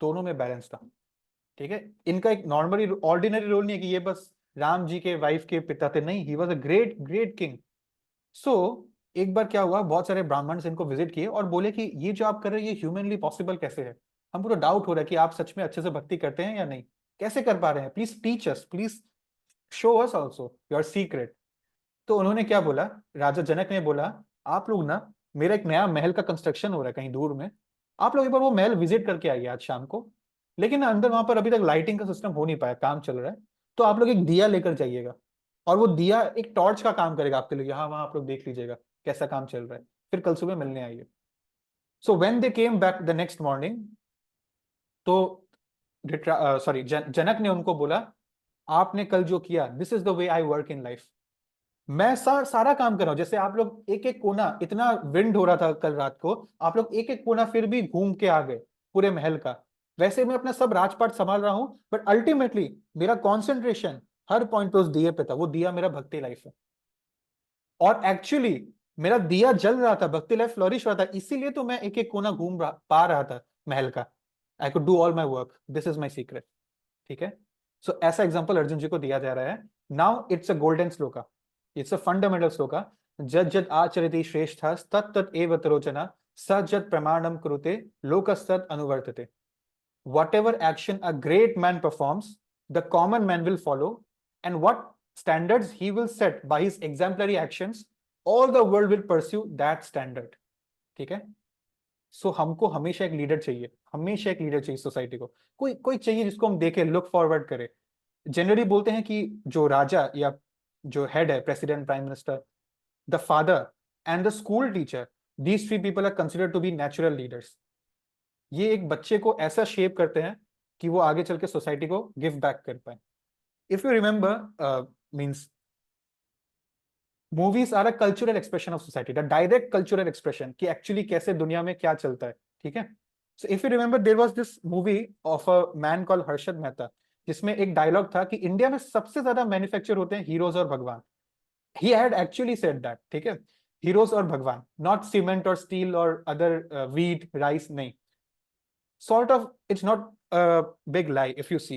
दोनों में बैलेंस था। ठीक है। इनका एक नॉर्मली ऑर्डिनरी रोल नहीं है कि ये बस राम जी के वाइफ के पिता थे, नहीं, he was a great great king. So एक बार क्या हुआ, बहुत सारे ब्राह्मण इनको विजिट किए और बोले कि ये जो आप कर रहे हैं ये ह्यूमनली पॉसिबल कैसे है, हमको तो डाउट हो रहा है कि आप सच में अच्छे से भक्ति करते हैं या नहीं, कैसे कर पा रहे हैं, please teach us, please show us also your secret. तो उन्होंने क्या बोला, राजा जनक ने बोला, आप लोग ना, मेरा एक नया महल का कंस्ट्रक्शन हो रहा है कहीं दूर में, आप लोग एक बार वो महल विजिट करके आइए आज शाम को। लेकिन ना अंदर वहां पर अभी तक लाइटिंग का सिस्टम हो नहीं पाया, काम चल रहा है, तो आप लोग एक दिया लेकर जाइएगा, और वो दिया एक टॉर्च का काम करेगा आपके लिए, हाँ वहां आप लोग देख लीजिएगा कैसा काम चल रहा है, फिर कल सुबह मिलने आइए। So when they came back the next morning, तो जनक ने उनको बोला, आपने कल जो किया, this is the way I work in life. मैं सारा काम कर रहा हूं, जैसे आप लोग एक एक कोना, इतना विंड हो रहा था कल रात को, आप लोग एक एक कोना फिर भी घूम के आ गए पूरे महल का, वैसे मैं अपना सब राजपाट संभाल रहा हूं, बट अल्टीमेटली मेरा कॉन्सेंट्रेशन हर पॉइंट पे उस दिए पे था, वो दिया मेरा भक्ति लाइफ है। और एक्चुअली मेरा दिया जल रहा था, भक्ति लाइफ फ्लोरिश हो रहा था, इसीलिए तो मैं एक एक कोना पा रहा था महल का। I could do all my work, this is my secret. ठीक है। सो ऐसा एग्जाम्पल अर्जुन जी को दिया जा रहा है। Now it's a golden shloka, it's a fundamental shloka. जद जद आचरति श्रेष्ठ तत् तत् एव तरोचना स जद प्रमाणम कुरुते लोकस्तत् अनुवर्तते। Whatever action a great man performs, the common man will follow, and what standards he will set by his exemplary actions, all the world will pursue that standard. ठीक है। सो हमको हमेशा एक लीडर चाहिए, हमेशा एक लीडर चाहिए सोसाइटी को, कोई कोई चाहिए जिसको हम देखें, लुक फॉरवर्ड करे। जनरली बोलते हैं कि जो राजा या जो हेड है, president, prime minister, the father and the school teacher, these three people are considered to be natural leaders. ये एक बच्चे को ऐसा शेप करते हैं कि वो आगे चल के सोसाइटी को गिव बैक कर पाए। If you remember, means movies are a cultural expression of society, the direct cultural expression कि एक्चुअली कैसे दुनिया में क्या चलता है। ठीक है। So if you remember there was this movie of a man called Harshad Mehta, जिसमें एक डायलॉग था कि इंडिया में सबसे ज्यादा मैन्युफैक्चर होते हैं हीरोज और भगवान। He had actually said that. ठीक है। हीरोज और भगवान, नॉट सीमेंट और स्टील और अदर व्हीट राइस, नहीं। Sort of, it's not a big lie if you see.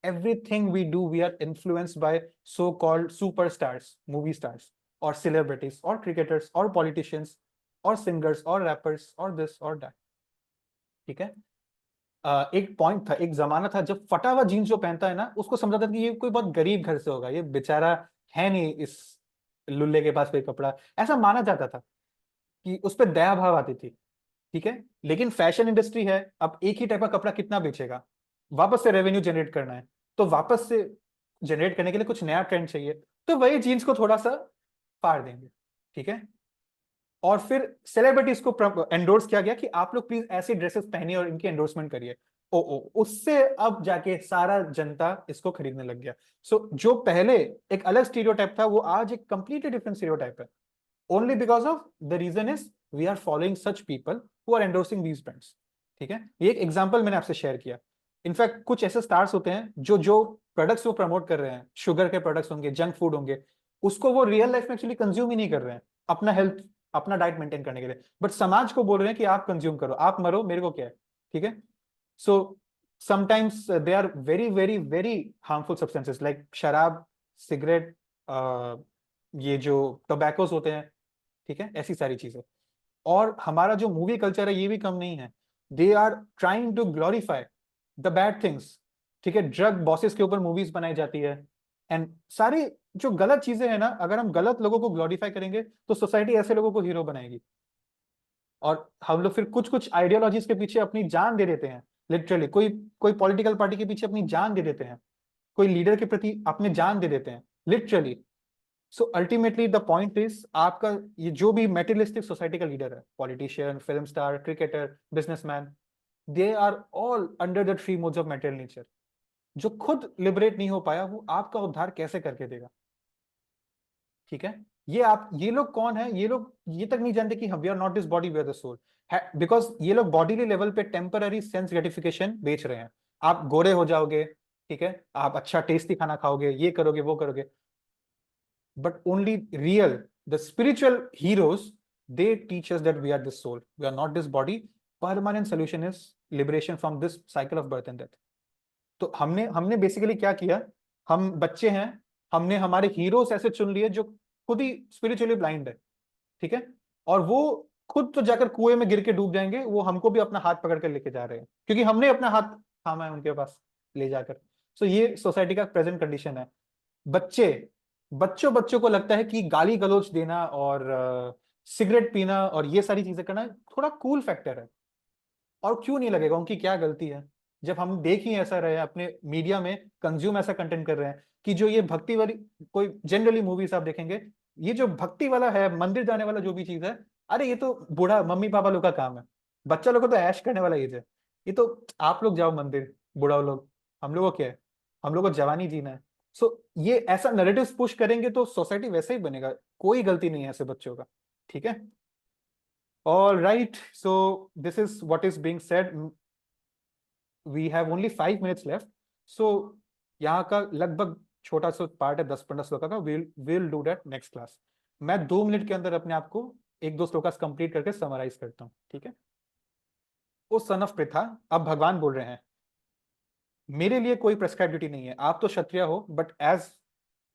Everything we do, we are influenced by so-called superstars, movie stars, or celebrities, or cricketers, or politicians, or singers, or rappers, or this or that. ठीक है। एक point था, एक जमाना था जब फटा हुआ जीन्स जो पहनता है ना, उसको समझा था कि ये कोई बहुत गरीब घर से होगा, ये बेचारा है नहीं इस लुल्ले के पास कोई कपड़ा, ऐसा माना जाता था कि उस पर दया भाव आती थी। ठीक है। लेकिन फैशन इंडस्ट्री है, अब एक ही टाइप का कपड़ा कितना बेचेगा, वापस से रेवेन्यू जनरेट करना है, तो वापस से जनरेट करने के लिए कुछ नया ट्रेंड चाहिए, तो वही जीन्स को थोड़ा सा फाड़ देंगे। ठीक है। और फिर सेलिब्रिटीज को एंडोर्स किया गया कि आप लोग प्लीज ऐसी ड्रेसेस पहनिए और इनकी एंडोर्समेंट करिए। ओ उससे अब जाके सारा जनता इसको खरीदने लग गया। सो जो पहले एक अलग स्टीरियोटाइप था, वो आज एक कंप्लीटली डिफरेंट स्टीरियोटाइप है, only because of the reason is we are following such people who are endorsing these brands। ठीक है। ये एक एग्जांपल मैंने आपसे शेयर किया। इनफैक्ट कुछ ऐसे स्टार्स होते हैं जो जो प्रोडक्ट्स वो प्रमोट कर रहे हैं, शुगर के प्रोडक्ट्स होंगे, जंक फूड होंगे, उसको वो रियल लाइफ में एक्चुअली कंज्यूम ही नहीं कर रहे हैं अपना हेल्थ, अपना डाइट मेंटेन करने के लिए, बट समाज को बोल रहे हैं कि आप कंज्यूम करो, आप मरो, मेरे को क्या है। ठीक है। So sometimes they are very very very harmful substances like शराब, सिगरेट, ये जो टोबैकोस होते हैं। ठीक है। ऐसी सारी चीजें। और हमारा जो मूवी कल्चर है ये भी कम नहीं है, they are trying to glorify the bad things. ठीक है। ड्रग बॉसेस के ऊपर मूवीज बनाई जाती है, एंड सारी जो गलत चीजें हैं ना, अगर हम गलत लोगों को ग्लोरीफाई करेंगे तो सोसाइटी ऐसे लोगों को हीरो बनाएगी, और हम लोग फिर कुछ कुछ आइडियोलॉजीज के पीछे अपनी जान दे देते हैं। लिटरली कोई कोई पॉलिटिकल पार्टी के पीछे अपनी जान दे देते हैं, कोई लीडर के प्रति अपनी जान दे देते हैं, literally. So ultimately the point is, आपका ये जो भी मेटेरियलिस्टिक सोसाइटी का लीडर है, politician, film star, cricketer, businessman, they are all under the three modes of material nature. जो खुद लिबरेट नहीं हो पाया वो आपका उद्धार कैसे करके देगा? ठीक है, ये लोग कौन है? ये लोग ये तक नहीं जानते कि we are not this body, we are the soul, because ये लोग बॉडीली लेवल पे टेम्पररी सेंस ग्रेटिफिकेशन बेच रहे हैं। आप गोरे हो जाओगे, ठीक है, आप अच्छा टेस्टी खाना खाओगे, ये करोगे वो करोगे, but only real, the spiritual heroes, they teach us that we are this soul, we are not this body. Permanent solution is liberation from this cycle of birth and death. तो हमने हमने basically क्या किया, हम बच्चे हैं, हमने हमारे हीरोज ऐसे चुन लिए जो खुद ही स्पिरिचुअली ब्लाइंड है, ठीक है, और वो खुद तो जाकर कुएं में गिर के डूब जाएंगे, वो हमको भी अपना हाथ पकड़ कर लेके जा रहे हैं क्योंकि हमने अपना हाथ थामा है उनके पास ले जाकर। सो ये सोसाइटी का प्रेजेंट कंडीशन है। बच्चे बच्चों बच्चों को लगता है कि गाली गलौज देना और सिगरेट पीना और ये सारी चीजें करना थोड़ा कूल फैक्टर है। और क्यों नहीं लगेगा, उनकी क्या गलती है? जब हम देख ही ऐसा रहे हैं, अपने मीडिया में कंज्यूम ऐसा कंटेंट कर रहे हैं कि जो ये भक्ति वाली, कोई जनरली मूवीज आप देखेंगे, ये जो भक्ति वाला है, मंदिर जाने वाला जो भी चीज है, अरे ये तो बूढ़ा मम्मी पापा लोग का काम है, बच्चा लोग को तो ऐश करने वाला एज है, ये तो आप लोग जाओ मंदिर, बूढ़ा लोग, हम लोग को क्या है, हम लोग को जवानी जीना है। सो ये ऐसा नैरेटिव्स पुश करेंगे तो सोसाइटी वैसे ही बनेगा, कोई गलती नहीं है ऐसे बच्चों का, ठीक है। All right, so this is what is being said. We have only 5 minutes left. So यहाँ का लगभग छोटा सा पार्ट है 10-15 श्लोका का, we'll do that next class. मैं 2 मिनट के अंदर अपने आप को 1-2 श्लोकास कंप्लीट करके समराइज करता हूँ, ठीक है। ओ सन ऑफ पृथा, अब भगवान बोल रहे हैं, मेरे लिए कोई प्रेस्क्राइब ड्यूटी नहीं है, आप तो क्षत्रिय हो, but as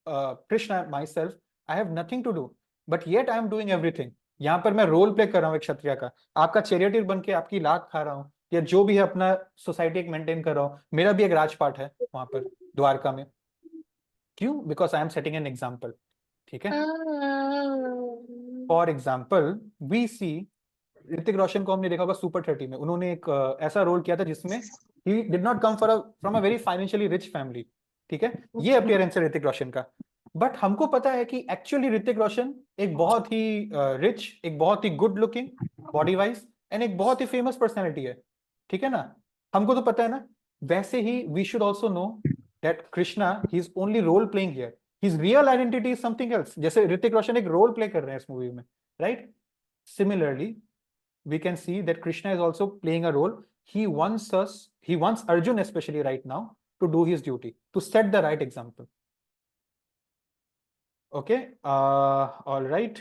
Krishna myself I have nothing to do, but yet I am doing everything. यहाँ पर मैं रोल प्ले कर रहा हूँ एक क्षत्रिय का, आपका चैरियटियर बन के आपकी लात खा रहा हूँ, या जो भी है अपना सोसाइटी एक मेंटेन कर रहा हूँ, मेरा भी एक राजपाट है वहां पर द्वारका में। क्यों? Because I am setting N example, ठीक है। फॉर एग्जाम्पल वी सी, ऋतिक रोशन को हमने देखा होगा सुपर 30 में, उन्होंने एक ऐसा रोल किया था जिसमें he did not come from a very financially rich family, ठीक है, ये अपीयरेंस है ऋतिक रोशन का। बट हमको पता है कि एक्चुअली ऋतिक रोशन एक बहुत ही रिच, एक बहुत ही good looking body wise, and एक बहुत ही फेमस पर्सनैलिटी है, ठीक है ना, हमको तो पता है ना। वैसे ही we should also know that Krishna he is only role playing here, his real identity is something else, जैसे ऋतिक रोशन एक रोल प्ले कर रहे हैं इस मूवी में, right. Similarly we can see that Krishna is also playing a role. He wants Arjun especially right now to do his duty, to set the right example. Okay, all right.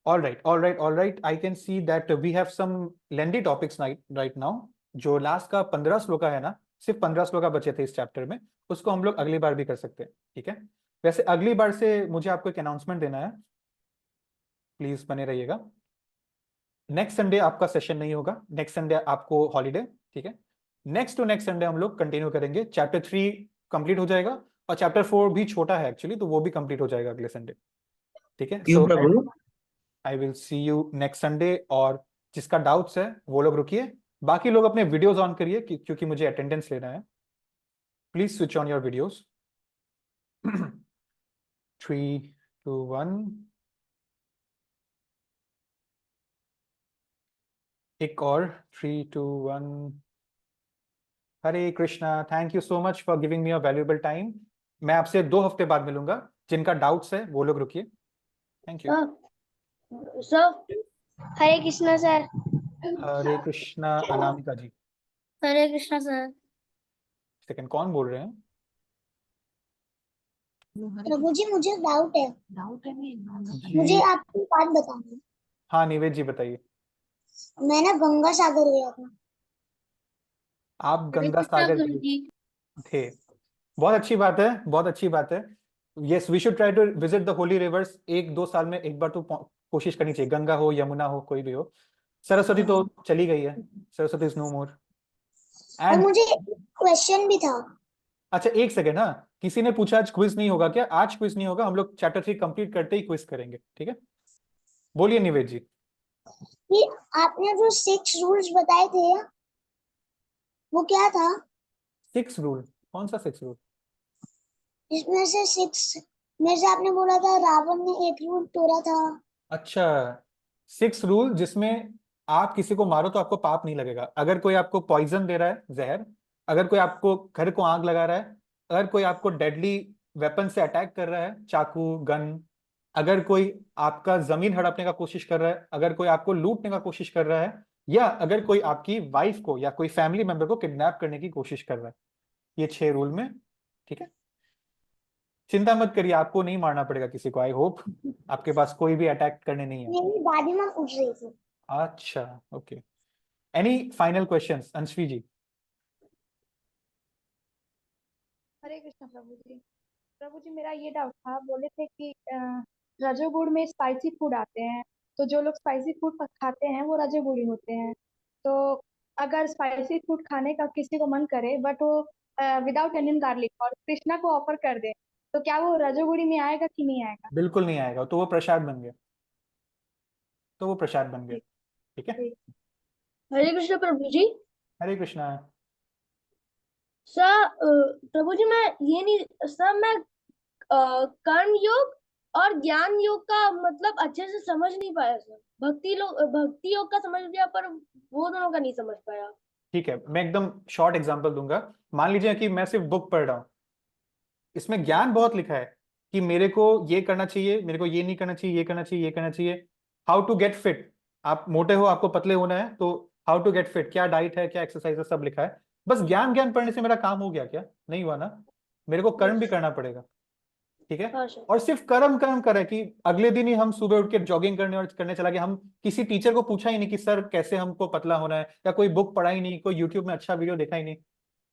All right. I can see that we have some lengthy topics right now. जो last का 15 श्लोका है ना, सिर्फ 15 श्लोका बचे थे इस chapter में, उसको हम लोग अगली बार भी कर सकते हैं, ठीक है। वैसे अगली बार से मुझे आपको एक अनाउंसमेंट देना है, प्लीज बने रहिएगा। नेक्स्ट संडे आपका सेशन नहीं होगा, नेक्स्ट संडे आपको हॉलीडे, ठीक है। नेक्स्ट टू नेक्स्ट संडे हम लोग कंटिन्यू करेंगे, चैप्टर 3 कंप्लीट हो जाएगा, और चैप्टर 4 भी छोटा है एक्चुअली, तो वो भी कंप्लीट हो जाएगा अगले संडे, ठीक है। So I will see you next Sunday, और जिसका डाउट्स है वो लोग रुकिए, बाकी लोग अपने वीडियोस ऑन करिए क्योंकि मुझे अटेंडेंस लेना है। Please switch on your videos. 3, 2, 1। एक और 3, 2, 1। Hare Krishna, thank you so much for giving me a valuable time. मैं आपसे 2 हफ्ते बाद मिलूंगा, जिनका डाउट्स है वो लोग रुकिए। Thank you sir. Hare Krishna sir. Hare Krishna Anamika ji. Hare Krishna sir. Second, कौन बोल रहे हैं? प्रभु जी मुझे डाउट है। मुझे जी आपको बात बतानी है। हाँ, निवेद जी बताइए। मैं ना गंगा सागर गया था। आप गंगा सागर गए थे, बहुत अच्छी बात है, बहुत अच्छी बात है। Yes, we should try to visit the holy rivers, 1-2 साल में एक बार तो कोशिश करनी चाहिए, गंगा हो, यमुना हो, कोई भी हो। सरस्वती तो चली गई है, सरस्वती इज नो मोर। और एंड मुझे क्वेश्चन भी था। अच्छा, एक सेकेंड, हाँ, किसी ने पूछा आज क्विज नहीं होगा क्या? आज क्विज नहीं होगा, हम लोग चैप्टर 3 कंप्लीट करते ही क्विज करेंगे, ठीक है। बोलिए निवेद जी। कि आपने जो 6 रूल्स बताए थे वो क्या था? 6 रूल? कौन सा 6 रूल? इसमें से 6 में से आपने बोला था रावण ने एक रूल तोड़ा था। अच्छा, 6 रूल जिसमें आप किसी को मारो तो आपको पाप नहीं लगेगा। अगर कोई आपको पॉइजन दे रहा है, जहर, अगर कोई आपको घर को आग लगा रहा है, अगर कोई आपको डेडली वेपन से अटैक कर रहा है, चाकू, गन, अगर कोई आपका जमीन हड़पने का कोशिश कर रहा है, अगर कोई आपको लूटने का कोशिश कर रहा है, या अगर कोई आपकी वाइफ को या कोई फैमिली मेंबर को किडनैप करने की कोशिश कर रहा है, ये 6 रूल में। ठीक है, चिंता मत करिए, आपको नहीं मारना पड़ेगा किसी को। आई होप आपके पास कोई भी अटैक करने नहीं है। मेरी दादी माँ पूछ रही थी। अच्छा, ओके। एनी फाइनल क्वेश्चंस, अंशवी जी? हरे कृष्ण प्रभु जी। प्रभु जी, मेरा ये डाउट था, बोले थे कि रजोगुण में स्पाइसी फूड आते हैं, तो जो लोग स्पाइसी फूड खाते हैं वो रजोगुणी होते हैं। तो अगर स्पाइसी फूड खाने का किसी को मन करे बट वो विदाउट अनियन गार्लिक और कृष्णा को ऑफर कर दे, तो क्या वो रजोगुणी में आएगा कि नहीं आएगा? बिल्कुल नहीं आएगा, तो वो प्रसाद बन गया, तो वो प्रसाद बन गया। ठीक। ठीक है। ठीक। हरे कृष्ण प्रभु जी। हरे कृष्णा। सर प्रभु जी, मैं ये नहीं सर, मैं कर्म योग और ज्ञान योग का मतलब अच्छे से समझ नहीं पाया सर। भक्ति योग का समझ लिया पर वो दोनों का नहीं समझ पाया। ठीक है, मैं एकदम शॉर्ट एग्जांपल दूंगा। मान लीजिए कि मैं सिर्फ बुक पढ़ रहा हूँ, इसमें ज्ञान बहुत लिखा है कि मेरे को ये करना चाहिए, मेरे को ये नहीं करना चाहिए, ये करना चाहिए, ये करना चाहिए। हाउ टू गेट फिट, आप मोटे हो, आपको पतले होना है, तो हाउ टू गेट फिट, क्या डाइट है, क्या एक्सरसाइज है, सब लिखा है। बस ज्ञान ज्ञान पढ़ने से मेरा काम हो गया क्या? नहीं हुआ ना, मेरे को कर्म भी करना पड़ेगा। ठीक है, हाँ सर। और सिर्फ कर्म कर्म करे कि अगले दिन ही हम सुबह उठ के जॉगिंग करने और करने चला गया, हम किसी टीचर को पूछा ही नहीं कि सर कैसे हमको पतला होना है, या कोई बुक पढ़ा ही नहीं, कोई यूट्यूब में अच्छा वीडियो देखा ही नहीं।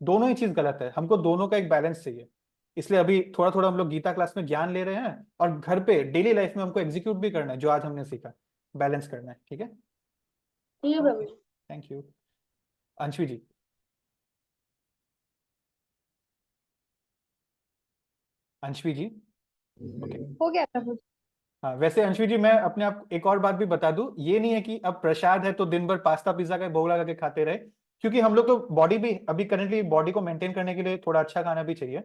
दोनों ही चीज गलत है, हमको दोनों का एक बैलेंस चाहिए। इसलिए अभी थोड़ा थोड़ा हम लोग गीता क्लास में ज्ञान ले रहे हैं, और घर पे डेली लाइफ में हमको एग्जीक्यूट भी करना है जो आज हमने सीखा, बैलेंस करना है। ठीक है, ठीक है प्रभु जी। Thank you. Anshvi ji? Anshvi ji? Okay. हो गया प्रभु जी। हाँ, वैसे अंशवी जी, मैं अपने आप एक और बात भी बता दूं, ये नहीं है कि अब प्रसाद है तो दिन भर पास्ता पिज्जा का भोग लगा के खाते रहे, क्योंकि हम लोग तो बॉडी भी अभी करेंटली बॉडी को मेंटेन करने के लिए थोड़ा अच्छा खाना भी चाहिए,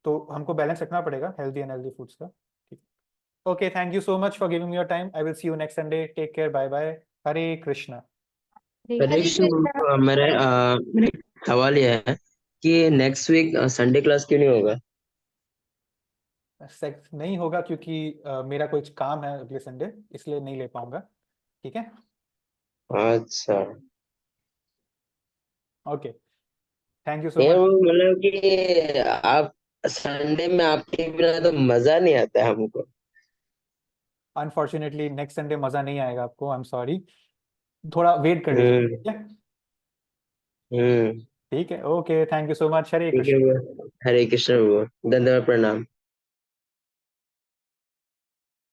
तो हमको बैलेंस रखना पड़ेगा हेल्दी एंड हेल्दी फूड्स का। ठीक। Okay, thank you so much for giving me your time. I will see you next Sunday. Take care, bye bye. Hare Krishna. Hare Hare Krishna. Krishna. मेरे सवाल यह है कि नेक्स्ट वीक संडे क्लास क्यों नहीं होगा? सेक्स नहीं होगा क्योंकि मेरा कुछ काम है अगले संडे, इसलिए नहीं ले पाऊंगा। ठीक है, अच्छा। ओके, थैंक यू सो ये मच। मतलब कि आप संडे में आपके बिना तो मजा नहीं आता है हमको। अनफॉर्चुनेटली नेक्स्ट संडे मजा नहीं आएगा आपको, आई एम सॉरी, थोड़ा वेट कर लीजिए। हम्म। ठीक है, हम्म। ठीक है, okay, thank you so much. हरे ठीक है कृष्ण। वो। हरे कृष्ण वो। धन्यवाद, प्रणाम।